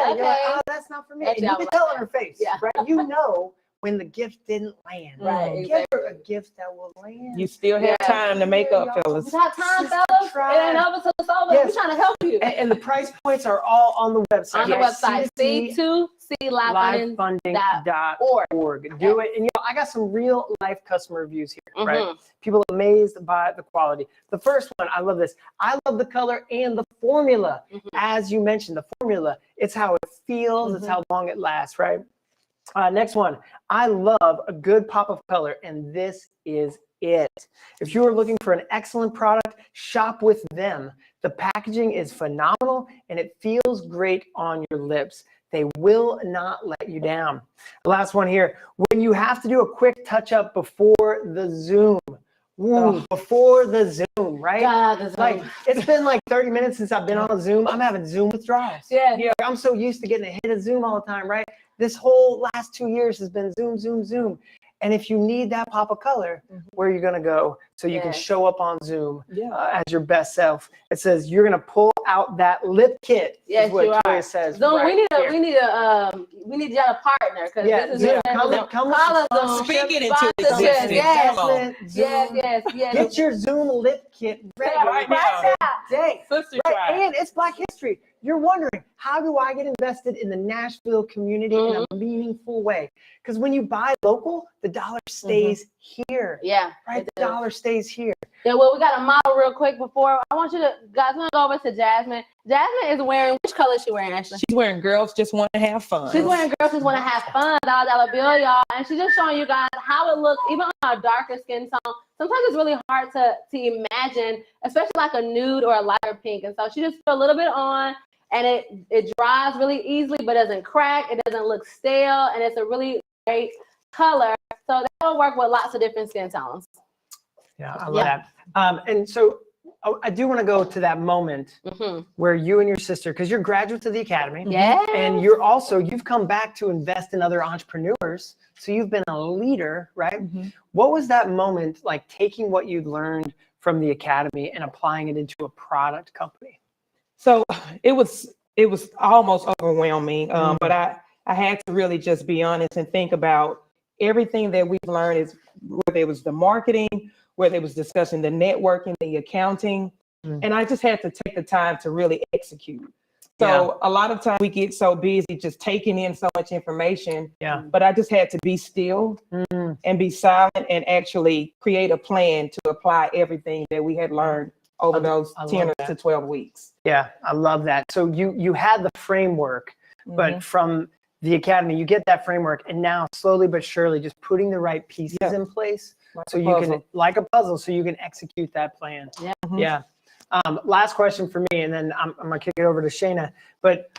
that's not for me. And you can tell on her face, right? You know when the gift didn't land. Right. Give her a gift that will land. You still have time to make up, fellas. We got time, fellas. It ain't over till it's over. Yes. We're trying to help you. And the price points are all on the website. On the website, C2C LiveFunding.org. Do it. And I got some real life customer reviews here, right? People amazed by the quality. The first one, I love this. I love the color and the formula. As you mentioned, the formula, it's how it feels, it's how long it lasts, right? Next one, I love a good pop of color, and this is it. If you are looking for an excellent product, shop with them. The packaging is phenomenal, and it feels great on your lips. They will not let you down. The last one here, when you have to do a quick touch-up before the Zoom. Before the Zoom, right? God, like it's been like 30 minutes since I've been on a Zoom. I'm having Zoom withdrawals. Yeah. I'm so used to getting a hit of Zoom all the time, right? This whole last 2 years has been Zoom, Zoom, Zoom. And if you need that pop of color, where are you going to go so you can show up on Zoom as your best self? It says you're going to pull out that lip kit. Yes, is what you Toya are. says. So right we need a partner because this is come Zoom. Speak it into existence. Yes. Get your Zoom lip kit ready right now. Today. Sister Right, try. and it's Black History. You're wondering, how do I get invested in the Nashville community in a meaningful way? Because when you buy local, the dollar stays here. Yeah. Right? The dollar stays here. Yeah, well, we got a model real quick before. I want you to, guys, we're going to go over to Jasmine. Jasmine is wearing, which color is she wearing, Ashley? She's wearing Girls Just Want to Have Fun. She's wearing Girls Just Want to Have Fun, $1 bill, y'all. And she's just showing you guys how it looks, even on a darker skin tone. Sometimes it's really hard to imagine, especially like a nude or a lighter pink. And so she just put a little bit on, and it dries really easily, but doesn't crack. It doesn't look stale, and it's a really great color. So that will work with lots of different skin tones. Yeah, I love that. And so I do want to go to that moment where you and your sister, because you're graduates of the academy, and you've come back to invest in other entrepreneurs. So you've been a leader, right? What was that moment like, taking what you'd learned from the academy and applying it into a product company? So it was almost overwhelming, but I had to really just be honest and think about everything that we've learned, is whether it was the marketing, whether it was discussing the networking, the accounting, and I just had to take the time to really execute. So a lot of times we get so busy just taking in so much information, but I just had to be still and be silent and actually create a plan to apply everything that we had learned over those 10 to 12 weeks. Yeah, I love that. So you had the framework, but from the academy, you get that framework, and now slowly but surely just putting the right pieces in place so you can, like a puzzle, so you can execute that plan. Last question for me, and then I'm gonna kick it over to Shayna. But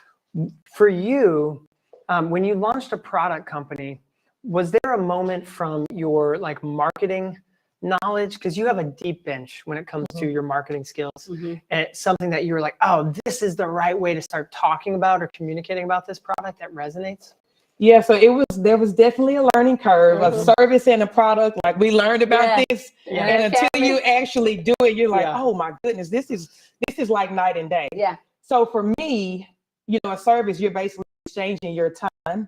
for you, when you launched a product company, was there a moment from your like marketing knowledge, because you have a deep bench when it comes to your marketing skills, and it's something that you were like, oh, this is the right way to start talking about or communicating about this product that resonates? Yeah, so there was definitely a learning curve, a service and a product. Like, we learned about this, and until you actually do it, you're like, oh my goodness, this is like night and day. So for me, a service, you're basically exchanging your time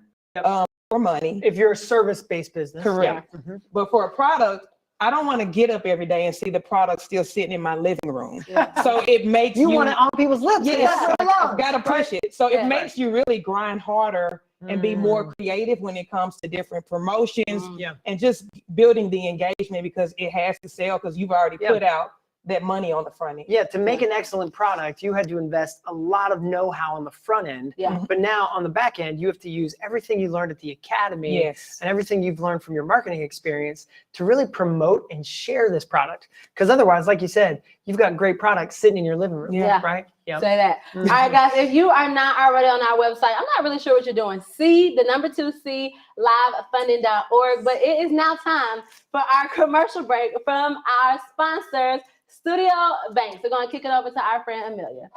for money. If you're a service-based business. Correct. But for a product, I don't want to get up every day and see the product still sitting in my living room. So it makes you want it on people's lips. Yes, I've got to push it. So it makes you really grind harder and be more creative when it comes to different promotions and just building the engagement, because it has to sell, because you've already put out that money on the front end. Yeah, to make an excellent product, you had to invest a lot of know-how on the front end. But now on the back end, you have to use everything you learned at the academy and everything you've learned from your marketing experience to really promote and share this product. Because otherwise, like you said, you've got great products sitting in your living room, right? Say that. All right, guys, if you are not already on our website, I'm not really sure what you're doing. C2C LiveFunding.org, but it is now time for our commercial break from our sponsors, Studio Banks. We're going to kick it over to our friend Amelia.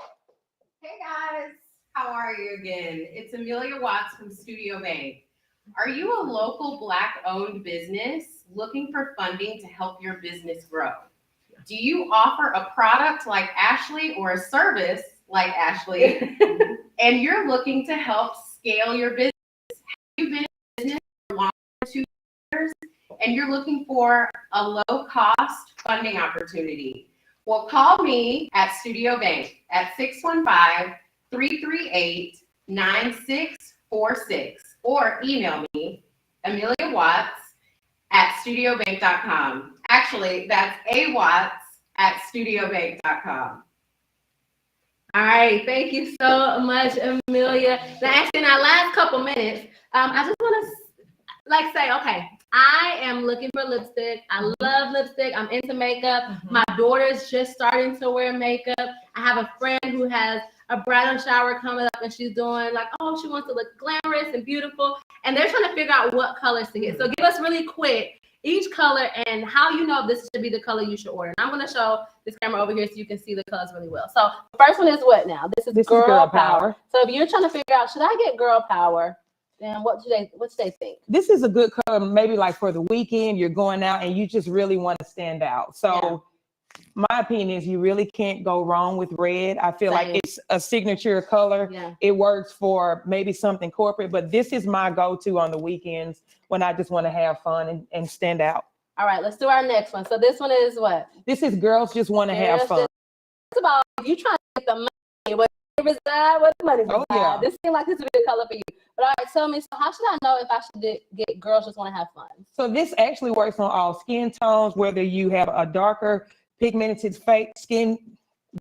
Hey guys, how are you again? It's Amelia Watts from Studio Bank. Are you a local Black-owned business looking for funding to help your business grow? Do you offer a product like Ashley or a service like Ashley, and you're looking to help scale your business? Have you been in business for 1 or 2 and you're looking for a low-cost funding opportunity, well, call me at Studio Bank at 615-338-9646 or email me, Amelia Watts, at studiobank.com. Actually, that's awatts@studiobank.com. All right, thank you so much, Amelia. Now, actually, in our last couple minutes, I just want to say, okay, I am looking for lipstick. I love lipstick. I'm into makeup. My daughter's just starting to wear makeup. I have a friend who has a bridal shower coming up, and she's doing like, oh, she wants to look glamorous and beautiful, and they're trying to figure out what colors to get. So give us really quick each color and how you know this should be the color you should order. And I'm going to show this camera over here so you can see the colors really well. So the first one is what now? This is girl power. So if you're trying to figure out, should I get girl power? Then what do they think? This is a good color, maybe like for the weekend, you're going out and you just really want to stand out. So my opinion is you really can't go wrong with red. I feel like it's a signature color. It works for maybe something corporate, but this is my go-to on the weekends when I just want to have fun and stand out. All right, let's do our next one. So this one is what? This is girls just want to have fun. It's about you trying to get the money, where it reside, where the money reside. Yeah. This seems like this would be a color for you. But all right, tell me, so how should I know if I should get girls just want to have fun? So this actually works on all skin tones, whether you have a darker pigmented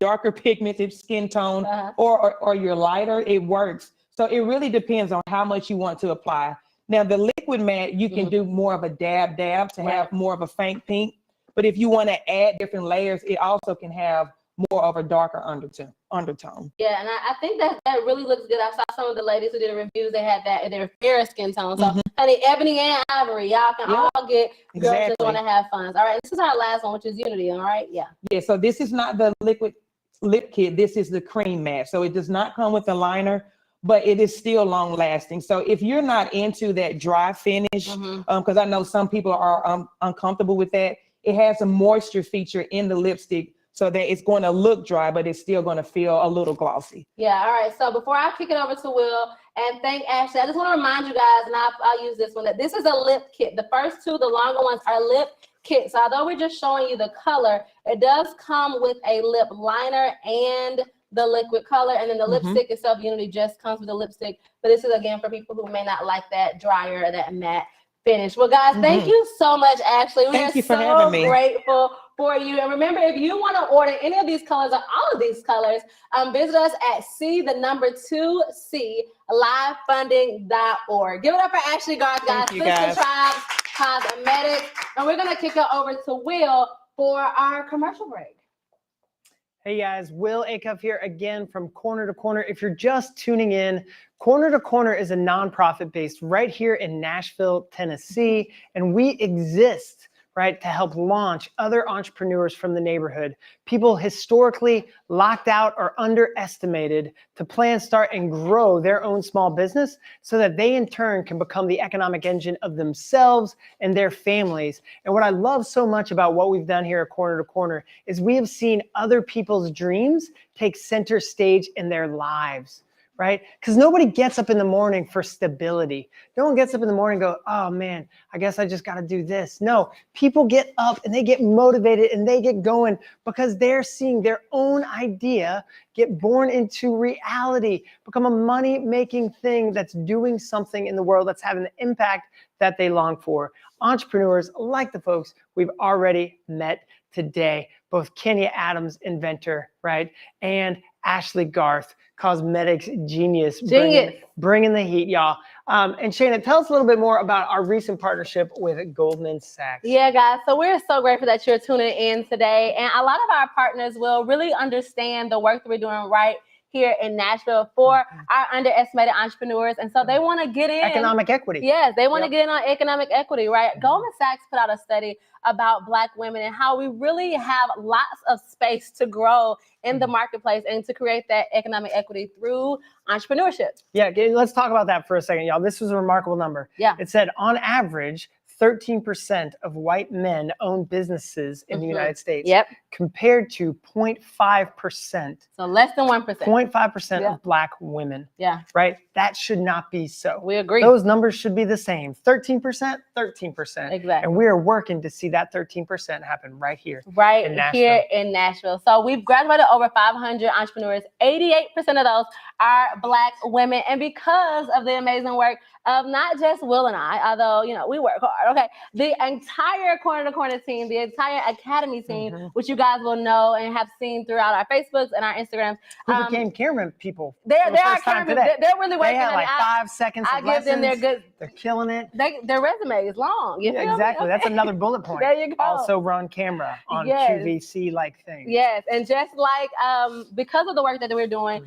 darker pigmented skin tone, or you're lighter, it works. So it really depends on how much you want to apply. Now the liquid matte, you can do more of a dab to have more of a faint pink. But if you want to add different layers, it also can have more of a darker undertone. Yeah, and I think that really looks good. I saw some of the ladies who did the reviews, they had that in their fairer skin tone. So honey, ebony and ivory, y'all can all get girls that want to have fun. All right, this is our last one, which is Unity, all right? Yeah, so this is not the liquid lip kit. This is the cream matte. So it does not come with a liner, but it is still long lasting. So if you're not into that dry finish, because I know some people are uncomfortable with that, it has a moisture feature in the lipstick so that it's going to look dry, but it's still going to feel a little glossy. Yeah, all right. So before I kick it over to Will and thank Ashley, I just want to remind you guys, and I'll use this one, that this is a lip kit. The first two, the longer ones, are lip kits. So although we're just showing you the color, it does come with a lip liner and the liquid color, and then the lipstick itself, Unity, just comes with a lipstick. But this is, again, for people who may not like that drier or that matte finish. Well, guys, thank you so much, Ashley. We are so grateful for you. And remember, if you want to order any of these colors or all of these colors, visit us at C2C LiveFunding.org. Give it up for Ashley, Garth, guys. Sister Tribes, Cosmetics. And we're going to kick it over to Will for our commercial break. Hey guys, Will Acuff here again from Corner to Corner. If you're just tuning in, Corner to Corner is a nonprofit based right here in Nashville, Tennessee, and we exist, right, to help launch other entrepreneurs from the neighborhood, people historically locked out or underestimated, to plan, start, and grow their own small business so that they in turn can become the economic engine of themselves and their families. And what I love so much about what we've done here at Corner to Corner is we have seen other people's dreams take center stage in their lives. Right? Because nobody gets up in the morning for stability. No one gets up in the morning and go, oh man, I guess I just got to do this. No, people get up and they get motivated and they get going because they're seeing their own idea get born into reality, become a money-making thing that's doing something in the world that's having the impact that they long for. Entrepreneurs like the folks we've already met today, both Kenya Adams, inventor, right, and Ashley Garth, cosmetics genius, bringing the heat, y'all. And Shayna, tell us a little bit more about our recent partnership with Goldman Sachs. Yeah, guys, so we're so grateful that you're tuning in today. And a lot of our partners will really understand the work that we're doing right here in Nashville for our underestimated entrepreneurs. And so they want to get in. Economic equity. Yes, they want to get in on economic equity, right? Goldman Sachs put out a study about Black women and how we really have lots of space to grow in the marketplace and to create that economic equity through entrepreneurship. Yeah, let's talk about that for a second, y'all. This was a remarkable number. Yeah. It said on average, 13% of white men own businesses in the United States. Yep. compared to 0.5%. So less than 1%. 0.5% Yeah. of Black women. Yeah. Right? That should not be so. We agree. Those numbers should be the same. 13%, 13%. Exactly. And we are working to see that 13% happen right here. Right in Nashville. here in Nashville. So we've graduated over 500 entrepreneurs. 88% of those are Black women. And because of the amazing work of not just Will and I, although, you know, we work hard, okay, the entire Corner to Corner team, the entire Academy team, which you guys will know and have seen throughout our Facebooks and our Instagrams. Who became camera people. They are camera. They're really working. They had like 5 seconds I of give lessons. them their good. They're killing it. Their resume is long. You feel me? Exactly. Okay. That's another bullet point. There you go. Also run camera on QVC like things. Yes, and just like because of the work that we're doing,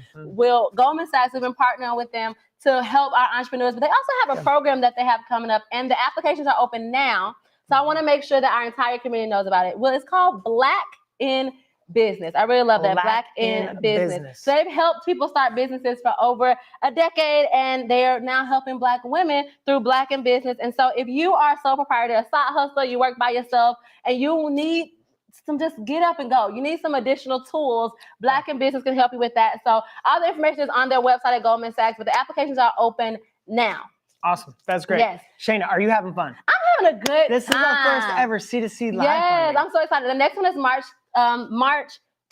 Goldman Sachs, we've been partnering with them to help our entrepreneurs, but they also have a program that they have coming up, and the applications are open now. So I want to make sure that our entire community knows about it. Well, it's called Black in Business. I really love that. Black in Business. So they've helped people start businesses for over a decade, and they are now helping Black women through Black in Business. And so if you are a sole proprietor, a side hustler, you work by yourself, and you need just get up and go. You need some additional tools. Black in Business can help you with that. So all the information is on their website at Goldman Sachs, but the applications are open now. Awesome. That's great. Yes. Shayna, are you having fun? I'm having a good This is time. our first ever C2C LiveFunding. Yes, I'm so excited. The next one is March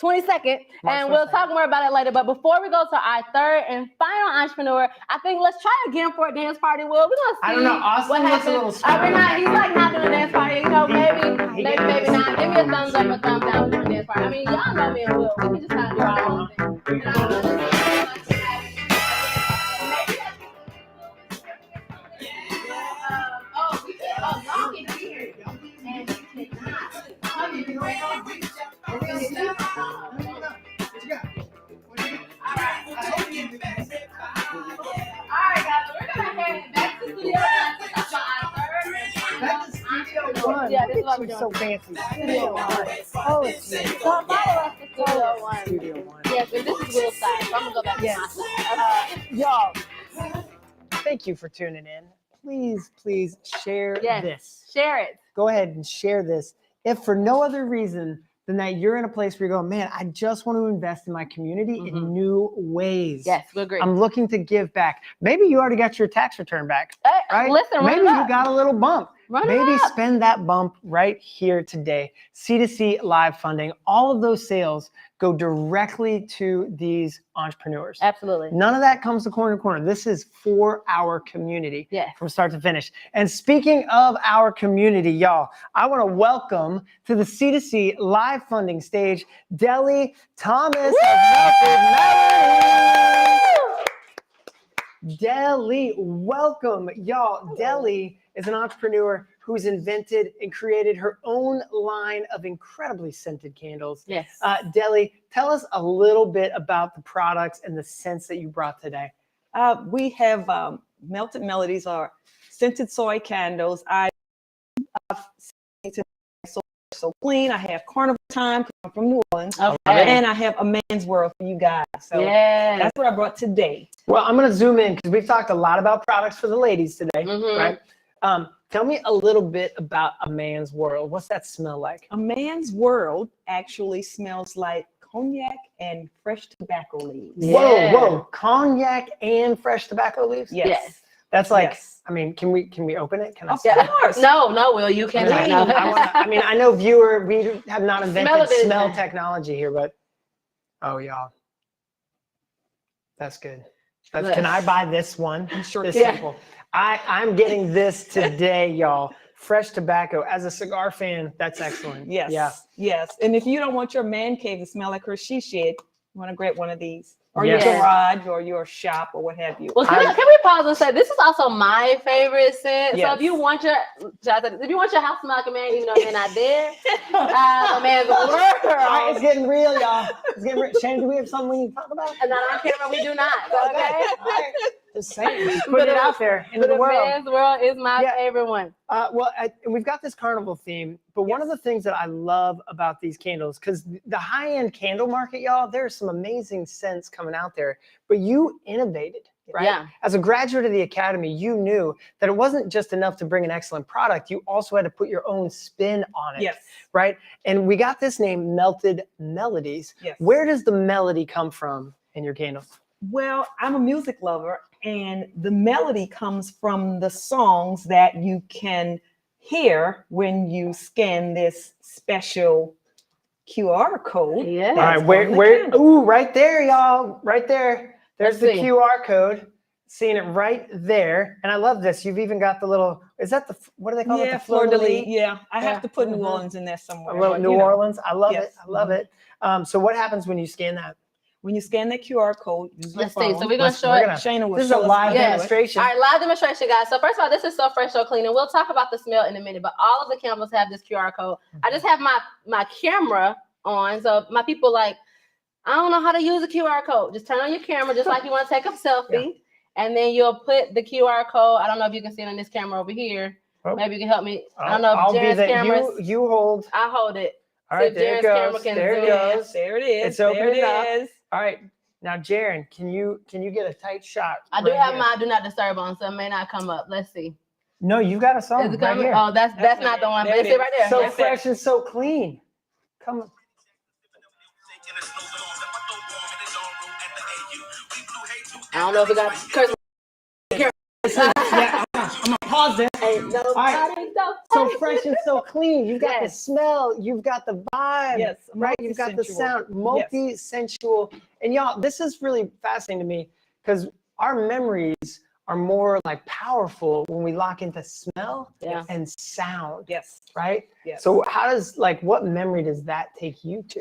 22nd, and we'll talk more about it later. But before we go to our third and final entrepreneur, I think let's try again for a dance party. We're gonna see. I don't know. Austin what looks a happens. little We're not. He's like not doing a dance party. You know, maybe not. Give me a thumbs up, a thumbs down for a dance party. I mean, y'all know me and Will. We can just kind of do our own thing. Y'all can hear it. And you cannot. Yeah, this is what we're doing. So fancy. Studio One. Oh, it's me. So follow us to Studio One. Studio One. Yes, and this is Will's side, so I'm gonna go back to my side. Y'all, thank you for tuning in. Please share this. Share it. Go ahead and share this. If for no other reason than that you're in a place where you're going, man, I just want to invest in my community in new ways. Yes, we agree. I'm looking to give back. Maybe you already got your tax return back, right? Listen, maybe you got a little bump. Maybe up. spend that bump right here today. C2C LiveFunding, all of those sales go directly to these entrepreneurs. Absolutely. None of that comes to Corner to Corner. This is for our community from start to finish. And speaking of our community, y'all, I want to welcome to the C2C LiveFunding stage, Deli Thomas of Melodies. Deli, welcome, y'all. Deli is an entrepreneur who's invented and created her own line of incredibly scented candles. Yes. Deli, tell us a little bit about the products and the scents that you brought today. We have Melted Melodies, or scented soy candles. I so clean. I have Carnival Time from New Orleans, and I have A Man's World for you guys. So that's what I brought today. Well, I'm going to zoom in because we've talked a lot about products for the ladies today, right? Tell me a little bit about A Man's World. What's that smell like? A Man's World actually smells like cognac and fresh tobacco leaves. Whoa, cognac and fresh tobacco leaves? Yes. That's like, I mean, can we open it? Can I Of course. No, Will, you can't. I know viewer, we have not invented smell technology here, but y'all, that's good. Can I buy this one? Sure. This sample. I'm getting this today, y'all. Fresh tobacco. As a cigar fan, that's excellent. Yes. Yeah. Yes. And if you don't want your man cave to smell like her she shed, you want to grab one of these, or your garage, or your shop, or what have you. Well, can we pause and say this is also my favorite scent? Yes. So if you want your house to smell like a man, even though they're not there, A Man's World. It's getting real, y'all. It's getting real. Shane, do we have something we need to talk about? And on camera, we do not. Okay. Just saying. Just put it out there into the world. A Man's World is my favorite one. And we've got this carnival theme, but one of the things that I love about these candles, because the high-end candle market, y'all, there's some amazing scents coming out there, but you innovated. right? Yeah. As a graduate of the Academy, you knew that it wasn't just enough to bring an excellent product. You also had to put your own spin on it, Yes. right? And we got this name, Melted Melodies. Yes. Where does the melody come from in your candles? Well, I'm a music lover, and the melody comes from the songs that you can hear when you scan this special QR code. Yeah. All right, where? Ooh, right there, y'all, right there. There's the QR code. Seeing it right there, and I love this. You've even got the little. Is that the what do they call it? The fleur de lis. lis? Yeah, I have to put New Orleans in there somewhere. A little New Orleans. I love it. I love Yes. it. So what happens when you scan that? When you scan that QR code, use your Let's see. phone. So we're gonna show it. Shayna will This is a show us live how to do it. demonstration. All right, live demonstration, guys. So first of all, this is so fresh, so clean, and we'll talk about the smell in a minute. But all of the candles have this QR code. I just have my camera on, so my people like, I don't know how to use a QR code. Just turn on your camera, just like you want to take a selfie, and then you'll put the QR code. I don't know if you can see it on this camera over here. Oh. Maybe you can help me. I don't know if I'll be Jared's the, camera. you hold. I hold it. All right, if there it Jared's goes. camera can There it zoom in. goes. There it is. It's opening there up. it is. All right, now Jaren, can you get a tight shot? I do right have here? my do not disturb on, so it may not come up. Let's see. No, you got a song Is it right coming? here. Oh, that's not the one. There But it it's is. right there. So Yes, sir. fresh and so clean. Come on. I don't know if we got curse. Yeah, I'm gonna pause this. Ain't nobody right. So fresh and so clean. You've got the smell. You've got the vibe. Yes, right. You've got the sound. Multi-sensual. And y'all, this is really fascinating to me because our memories are more like powerful when we lock into smell and sound. Yes. Right. Yes. So how does what memory does that take you to?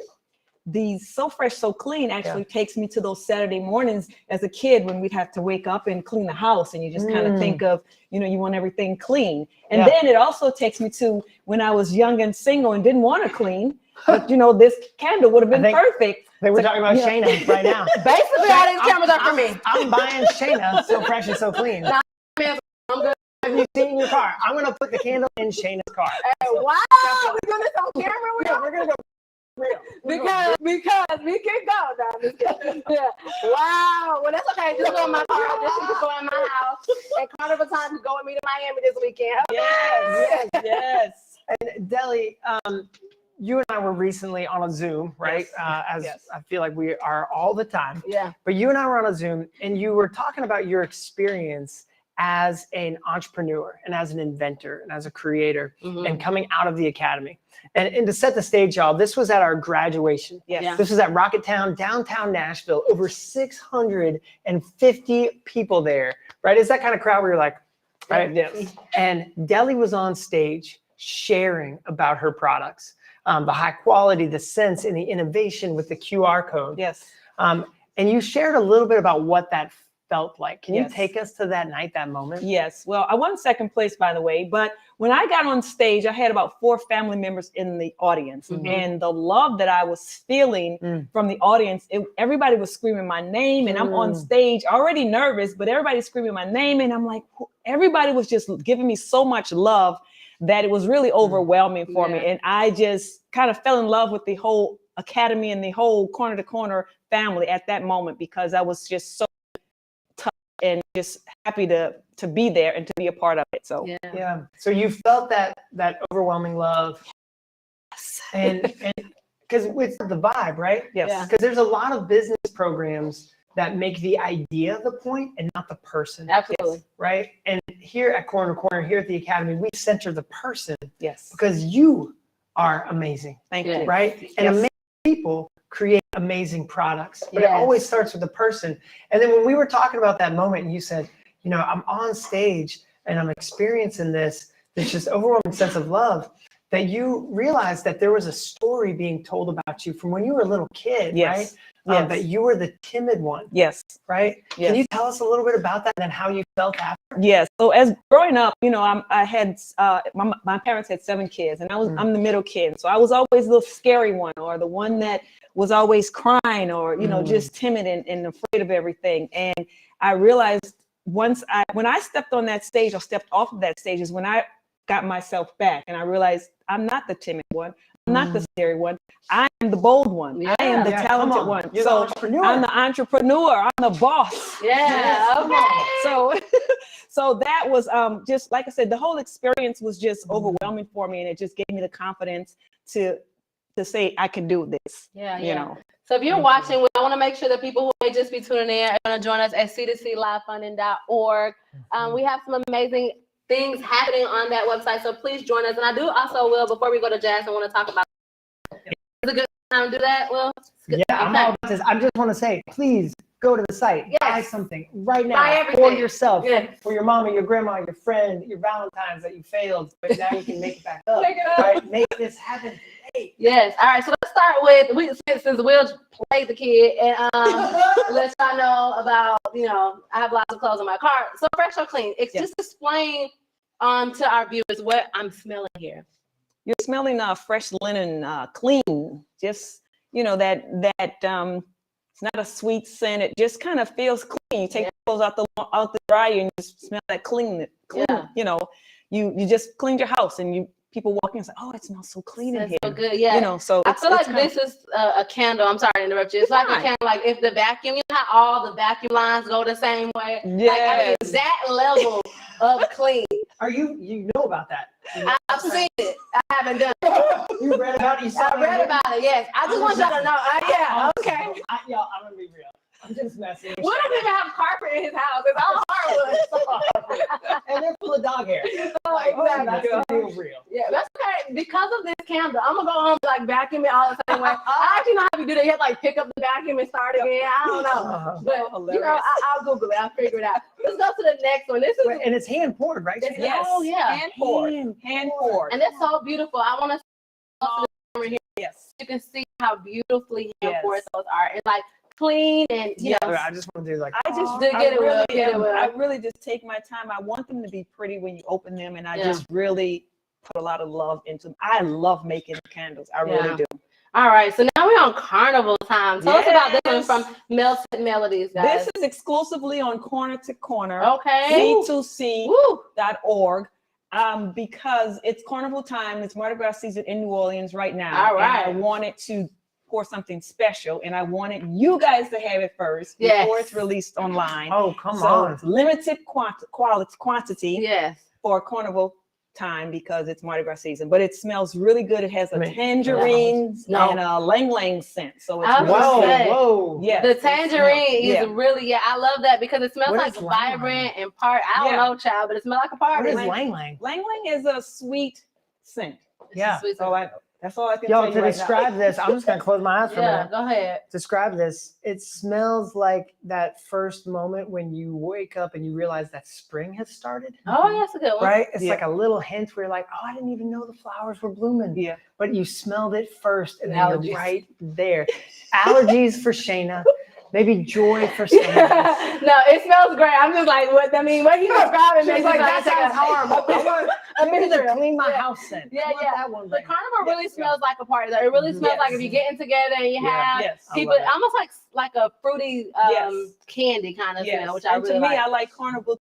The So Fresh, So Clean actually takes me to those Saturday mornings as a kid when we'd have to wake up and clean the house, and you just kind of think of, you want everything clean. And then it also takes me to when I was young and single and didn't want to clean, but this candle would have been perfect. They were talking about Shayna right now. Basically, all these cameras are for me. I'm buying Shayna So Fresh and So Clean. I'm good. Have you seen your car? I'm gonna put the candle in Shayna's car. Hey, wow, we're doing this on camera. We're gonna go. Because we can go down this. Yeah. Wow. Well, that's okay. Just go in my car. Just you can go in my house. And Carnival Time can go with me to Miami this weekend. Yes. And Deli, you and I were recently on a Zoom, right? I feel like we are all the time. Yeah. But you and I were on a Zoom, and you were talking about your experience as an entrepreneur and as an inventor and as a creator and coming out of the academy. And to set the stage, y'all, this was at our graduation. Yes. This was at Rocketown, downtown Nashville, over 650 people there, right? It's that kind of crowd where you're like, right? Yes. And Deli was on stage sharing about her products, the high quality, the sense, and the innovation with the QR code. Yes. And you shared a little bit about what that felt like. Can you Yes. take us to that night, that moment? Yes. Well, I won second place, by the way, but when I got on stage, I had about 4 family members in the audience, and the love that I was feeling from the audience, everybody was screaming my name, and I'm on stage already nervous, but everybody's screaming my name, and I'm like, everybody was just giving me so much love that it was really overwhelming for me, and I just kind of fell in love with the whole academy and the whole corner to corner family at that moment, because I was just so and just happy to be there and to be a part of it. So So you felt that overwhelming love, and because with the vibe, right? Yes. Because there's a lot of business programs that make the idea the point and not the person. Absolutely. Right. And here at Corner to Corner, here at the academy, we center the person. Yes. Because you are amazing. Thank you. Right. And amazing people create amazing products, but it always starts with the person. And then when we were talking about that moment, and you said, I'm on stage and I'm experiencing this just overwhelming sense of love, that you realized that there was a story being told about you from when you were a little kid, right? That you were the timid one. Yes. Right. Yes. Can you tell us a little bit about that and how you felt after? Yes. So as growing up, I had my parents had 7 kids, and I'm the middle kid. So I was always the scary one, or the one that was always crying, or just timid and afraid of everything. And I realized when I stepped on that stage, or stepped off of that stage, is when I got myself back, and I realized I'm not the timid one. not the scary one. I am the bold one. Yeah. I am the talented one. You're So the entrepreneur. I'm the entrepreneur. I'm the boss. Yeah. Okay. So that was just like I said, the whole experience was just overwhelming for me, and it just gave me the confidence to say I can do this. Yeah. You know. So if you're watching, I want to make sure that people who may just be tuning in are going to join us at C2C LiveFunding.org. We have some amazing things happening on that website, so please join us. And I do also, Will, before we go to Jazz, I want to talk about. Is it a good time to do that, Will? Yeah, I'm all about this. I just want to say, please go to the site, buy something right now Buy for everything. yourself, Yes. for your mama, your grandma, your friend, your Valentine's that you failed, but now you can make it back up. Make it up. Right? Make this happen. Yes. All right. So let's start with since Will played the kid, and let y'all know about, I have lots of clothes in my car. So fresh or clean? Just explain to our viewers what I'm smelling here. You're smelling fresh linen, clean. Just that it's not a sweet scent. It just kind of feels clean. You take the clothes out the dryer and you just smell that clean. Yeah. You just cleaned your house and people walk in and say, "Oh, it smells so clean in here." So good, yeah. So I feel like this is a candle. I'm sorry to interrupt you. It's like a candle. Like if the vacuum, how all the vacuum lines go the same way. Yes. Like, that level of clean. Are you know about that? I've seen it. I haven't done it. You read about it? I read about it. Yes. I just want y'all to know. Yeah. Okay. I'm gonna be real. I'm just messing. We don't even have carpet in his house. It's all hardwood. And they're full of dog hair. Exactly. That's real. Yeah, that's okay. Because of this candle, I'm gonna go home and vacuum it all the same way. I actually know how you do that. You have to pick up the vacuum and start again. I don't know, but I'll Google it. I'll figure it out. Let's go to the next one. This is and it's hand poured, right? Yes. Oh yeah, hand poured, and it's so beautiful. I want to over here. Yes, you can see how beautifully hand poured those are. It's like clean and I just want to do I really just take my time. I want them to be pretty when you open them, and I just really put a lot of love into them. I love making candles. I really do. All right, so now we're on Carnival Time. Tell us about this one from Melodies, guys. This is exclusively on Corner to Corner. Okay. C2C.org. Because it's Carnival Time. It's Mardi Gras season in New Orleans right now. All right. And I wanted to pour something special, and I wanted you guys to have it first before it's released online. Oh, come on. It's limited quantity yes. for Carnival Time because it's Mardi Gras season, but it smells really good. It has a tangerine and a lang lang scent. So it's whoa. Yeah. The tangerine is really, I love that because it smells like vibrant and part. I don't know, child, but it smells like a party. What is lang lang? Lang lang is a sweet scent. Yeah. That's all I can tell you to right describe now. this, I'm just gonna close my eyes for a minute. Go ahead. Describe this. It smells like that first moment when you wake up and you realize that spring has started. Oh, yeah, that's a good one. Right? It's like a little hint where you're like, oh, I didn't even know the flowers were blooming. Yeah. But you smelled it first, and then you're right there. Allergies for Shayna. Maybe joy for someone else. No, it smells great. I'm just like, what? I mean, what you describing? It's like, that sounds horrible. I want to clean my house scent. Yeah. That one The Carnival really smells like a party. It really smells like if you're getting together and you have people, almost like a fruity candy kind of smell, which I really like. To me, I like Carnival.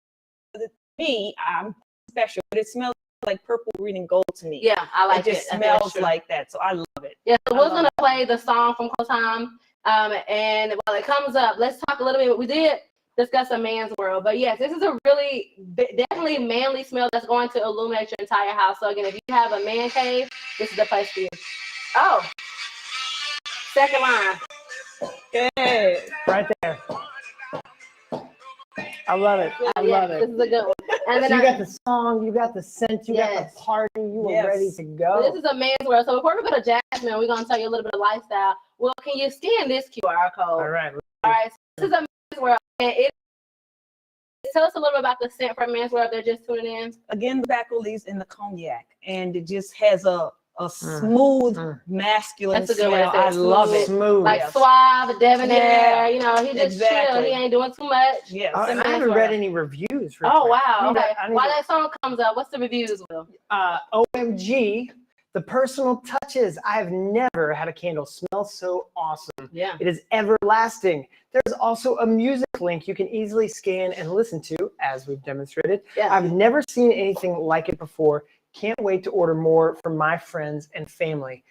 To me, I'm special, but it smells like purple, green, and gold to me. Yeah, I like it. It just smells like that, so I love it. Yeah, so we're going to play the song from Carnival Time. And while it comes up, let's talk a little bit. We did discuss a man's world, but yes, this is a really definitely manly smell that's going to illuminate your entire house. So again, if you have a man cave, this is the place for you. Oh, second line. Okay. Right there. I love it. I love it. This is a good one. And then you got the song, you got the scent, you got the party, you were ready to go. This is a man's world. So before we go to Jasmine, we're going to tell you a little bit of lifestyle. Well, can you scan this QR code? All right. So this is a man's world. And tell us a little bit about the scent for men's world. They're just tuning in. Again, the tobacco leaves in the cognac, and it just has a smooth, masculine smell. I love it. Smooth. Like suave, debonair. You know, he just chill. He ain't doing too much. Yes. I haven't read any reviews. Oh, wow. Okay. While that song comes up, what's the reviews, Will? OMG. The personal touches. I've never had a candle smell so awesome. Yeah. It is everlasting. There's also a music link you can easily scan and listen to, as we've demonstrated. Yeah. I've never seen anything like it before. Can't wait to order more for my friends and family.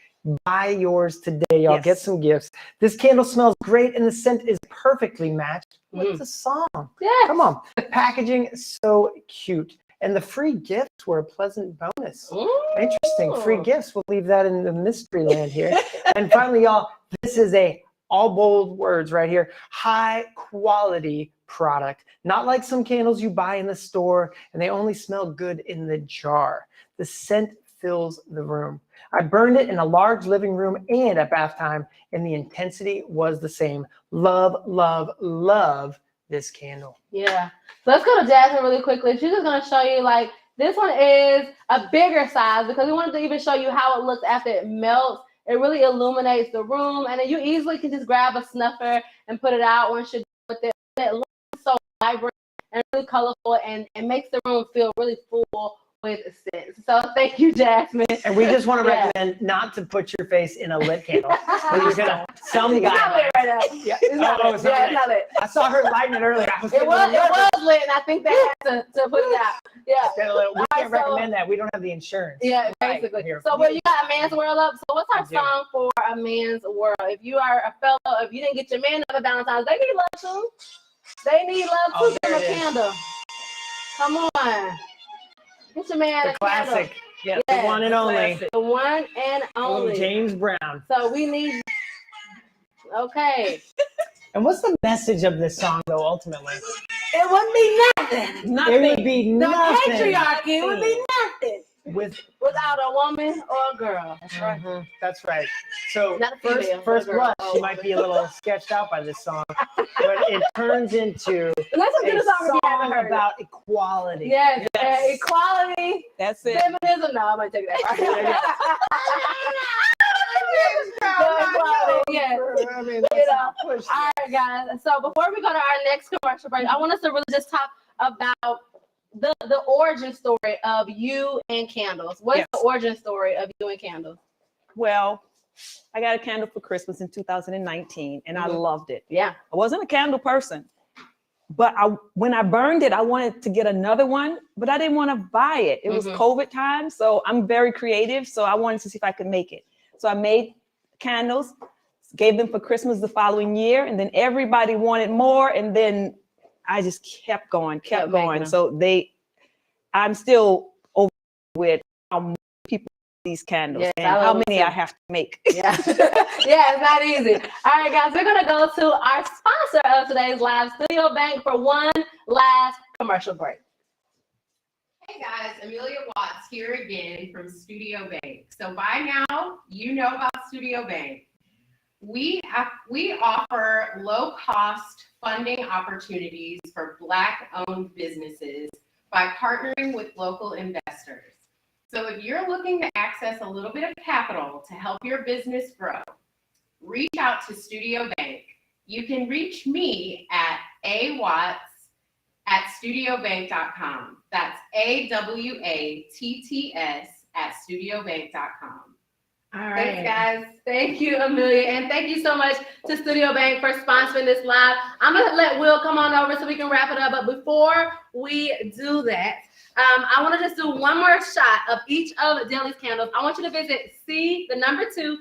Buy yours today, y'all. Yes. Get some gifts. This candle smells great, and the scent is perfectly matched with the song. Yeah. Come on. The packaging is so cute. And the free gifts were a pleasant bonus. Interesting. Free gifts. We'll leave that in the mystery land here. And finally, y'all, this is a all bold words right here. High quality product. Not like some candles you buy in the store and they only smell good in the jar. The scent fills the room. I burned it in a large living room and at bath time, and the intensity was the same. Love, love, love this candle. Yeah. So let's go to Jasmine really quickly. She's just going to show you, like, this one is a bigger size because we wanted to even show you how it looks after it melts. It really illuminates the room, and then you easily can just grab a snuffer and put it out once you're done with it. It looks so vibrant and really colorful, and it makes the room feel really full with scent. So thank you, Jasmine. And we just want to recommend not to put your face in a lit candle. You're gonna some It's guy. not lit right now. Yeah. It's not lit. It's not Yeah, lit. it's not lit. I saw her lighting it earlier. It was lit, and I think they had to put it out. Yeah. We can't recommend that. We don't have the insurance. Yeah, basically. Here. So when you got a man's world up, so what's our I do. song for a man's world? If you are a fellow, if you didn't get your man up at Valentine's, they need love too. They need love too. Give them a candle. Come on. Get your man The a classic. candle. Yeah, Yeah, the one and only. The one and only. James Brown. So we need. Okay. And what's the message of this song, though, ultimately? It wouldn't be nothing. It would be The nothing. patriarchy would be nothing without a woman or a girl. That's right. That's right. So Not a female, first but a girl. blush, you might be a little sketched out by this song, but it turns into Let's a do the song if you haven't song heard it. about equality. Yes, equality, That's it. feminism. No, I might take that back. Yes. I mean, You know. All right, guys. So before we go to our next commercial break, I want us to really just talk about the origin story of you and candles. What's the origin story of you and candles? Well, I got a candle for Christmas in 2019, and I loved it. Yeah. I wasn't a candle person, but when I burned it, I wanted to get another one, but I didn't want to buy it. It was COVID time, so I'm very creative, so I wanted to see if I could make it. So I made candles, gave them for Christmas the following year, and then everybody wanted more, and then I just kept going. So I'm still over with how many people these candles and how many I have to make. Yeah. Yeah, it's not easy. All right, guys, we're going to go to our sponsor of today's live, Studio Bank, for one last commercial break. Hey guys, Amelia Watts here again from Studio Bank. So by now, you know about Studio Bank. We offer low-cost funding opportunities for Black-owned businesses by partnering with local investors. So if you're looking to access a little bit of capital to help your business grow, reach out to Studio Bank. You can reach me at awatts@studiobank.com. That's AWATTS@studiobank.com. All right. Thanks, guys. Thank you, Amelia. And thank you so much to Studio Bank for sponsoring this live. I'm going to let Will come on over so we can wrap it up. But before we do that, I want to just do one more shot of each of Deli's candles. I want you to visit C2C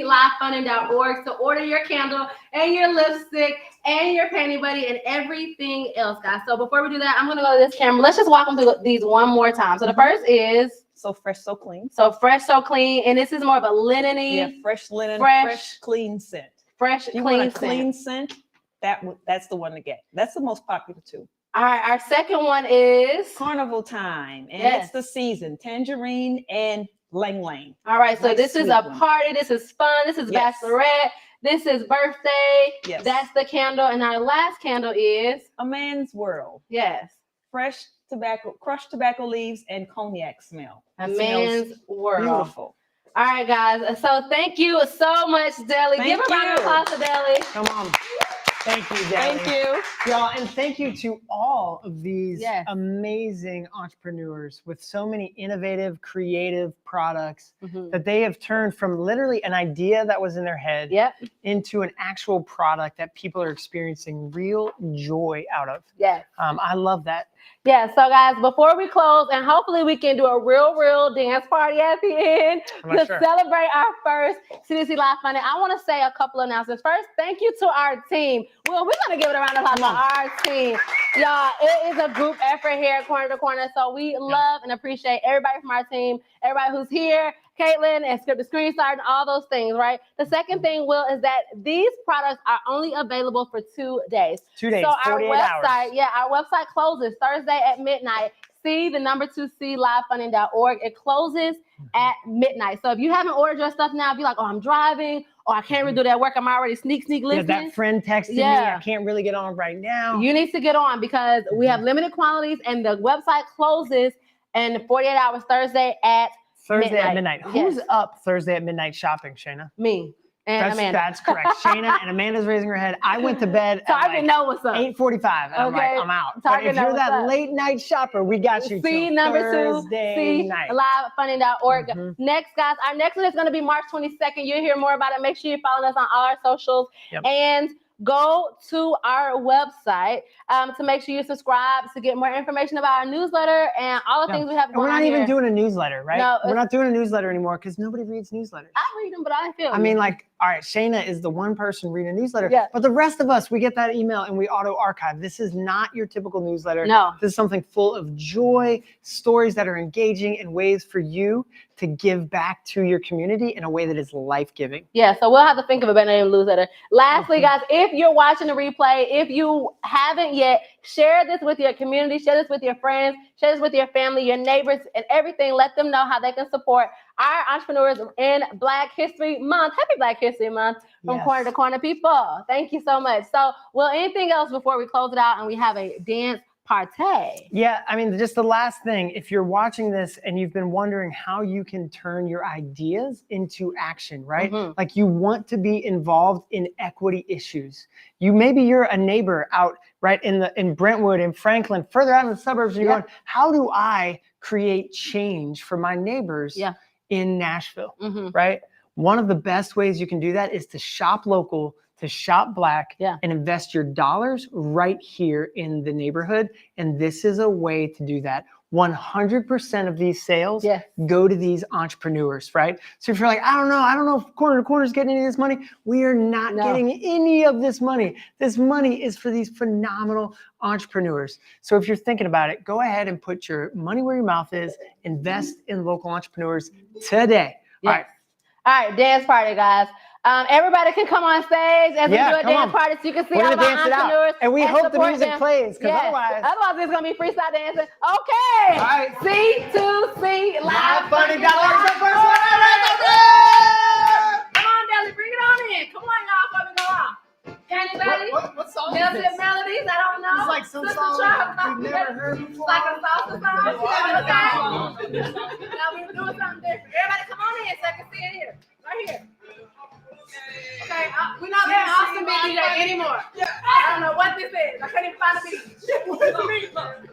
LiveFunding.org to order your candle and your lipstick and your Panty Buddy and everything else, guys. So before we do that, I'm going to go to this camera. Let's just walk them through these one more time. So the first is So fresh, so clean. So fresh, so clean. And this is more of a linen-y. Yeah, fresh linen, fresh, fresh clean scent. Fresh, You clean want a scent. clean scent? That's the one to get. That's the most popular too. All right, our second one is Carnival Time, and Yes. it's the season. Tangerine and Lang Lang. All right, so Nice this is sweet a one. party. This is fun. This is Yes. bachelorette. This is birthday. Yes. That's the candle. And our last candle is A Man's World. yes, Fresh tobacco, crushed tobacco leaves, and cognac smell. a It smells man's world. beautiful. All right, guys. So thank you so much, Deli. Thank Give a round of you. applause to Deli. Come on. Thank you, Daddy. Thank you. Y'all, and thank you to all of these amazing entrepreneurs with so many innovative, creative products that they have turned from literally an idea that was in their head into an actual product that people are experiencing real joy out of. I love that. Yeah, so guys, before we close, and hopefully we can do a real dance party at the end to celebrate our first C2C LiveFunding, I want to say a couple of announcements. First, thank you to our team. Well, we're going to give it a round of applause to our team. Y'all, it is a group effort here at Corner to Corner, so we love and appreciate everybody from our team, everybody who's here, Caitlin and Script the Screen Start and all those things, right? The second thing, Will, is that these products are only available for 2 days. 2 days, so our 48 website, hours. our website closes Thursday at midnight. See the number 2C LiveFunding.org. It closes at midnight. So if you haven't ordered your stuff now, if you're like, oh, I'm driving, or I can't really do that work, I'm already sneak listening. That friend texted me, I can't really get on right now. You need to get on because we have limited quantities and the website closes in 48 hours Thursday at midnight. Who's up Thursday at midnight shopping, Shayna? Me. And Amanda. That's correct. Shayna and Amanda's raising her head. I went to bed at Target know what's up. 8:45. And I'm like, I'm out. But if you're that late night shopper, we got you. See number Thursday 2, night. LiveFunding.org. Next, guys, our next one is going to be March 22nd. You'll hear more about it. Make sure you follow us on all our socials. And go to our website to make sure you subscribe to get more information about our newsletter and all the things we have going on. We're not even doing a newsletter, right? No, we're not doing a newsletter anymore because nobody reads newsletters. I read them, but I don't feel I mean, like, all right, Shayna is the one person reading a newsletter, but the rest of us, we get that email and we auto archive. This is not your typical newsletter. No. This is something full of joy, stories that are engaging, and ways for you to give back to your community in a way that is life-giving. Yeah, so we'll have to think of a better name newsletter. Lastly, guys, if you're watching the replay, if you haven't yet, share this with your community, share this with your friends, share this with your family, your neighbors, and everything. Let them know how they can support our entrepreneurs in Black History Month. Happy Black History Month from Corner to Corner, people. Thank you so much. So, Will, anything else before we close it out and we have a dance party? Yeah, I mean, just the last thing, if you're watching this and you've been wondering how you can turn your ideas into action, right? Like you want to be involved in equity issues. Maybe you're a neighbor out right in Brentwood, in Franklin, further out in the suburbs, and you're going, how do I create change for my neighbors in Nashville, right? One of the best ways you can do that is to shop local, to shop Black, and invest your dollars right here in the neighborhood. And this is a way to do that. 100% of these sales go to these entrepreneurs, right? So if you're like, I don't know if Corner to Corner is getting any of this money, we are not getting any of this money. This money is for these phenomenal entrepreneurs. So if you're thinking about it, go ahead and put your money where your mouth is, invest in local entrepreneurs today. All right, dance party, guys. Everybody can come on stage as we do a dance party so you can see all of our entrepreneurs. And we hope the music plays, because otherwise it's going to be freestyle dancing. Okay. All right. C2C LiveFunding. Come on, Deli, bring it on in. Come on, y'all, before we go off. Anybody? What song is this? Melodies, I don't know. It's like some song we've never heard before. Like a salsa song. Okay. Now we're doing something different. Everybody come on in so I can see it here. Right here. Okay, we're not being awesome DJ anymore. I don't know what this is. I couldn't even find the beat.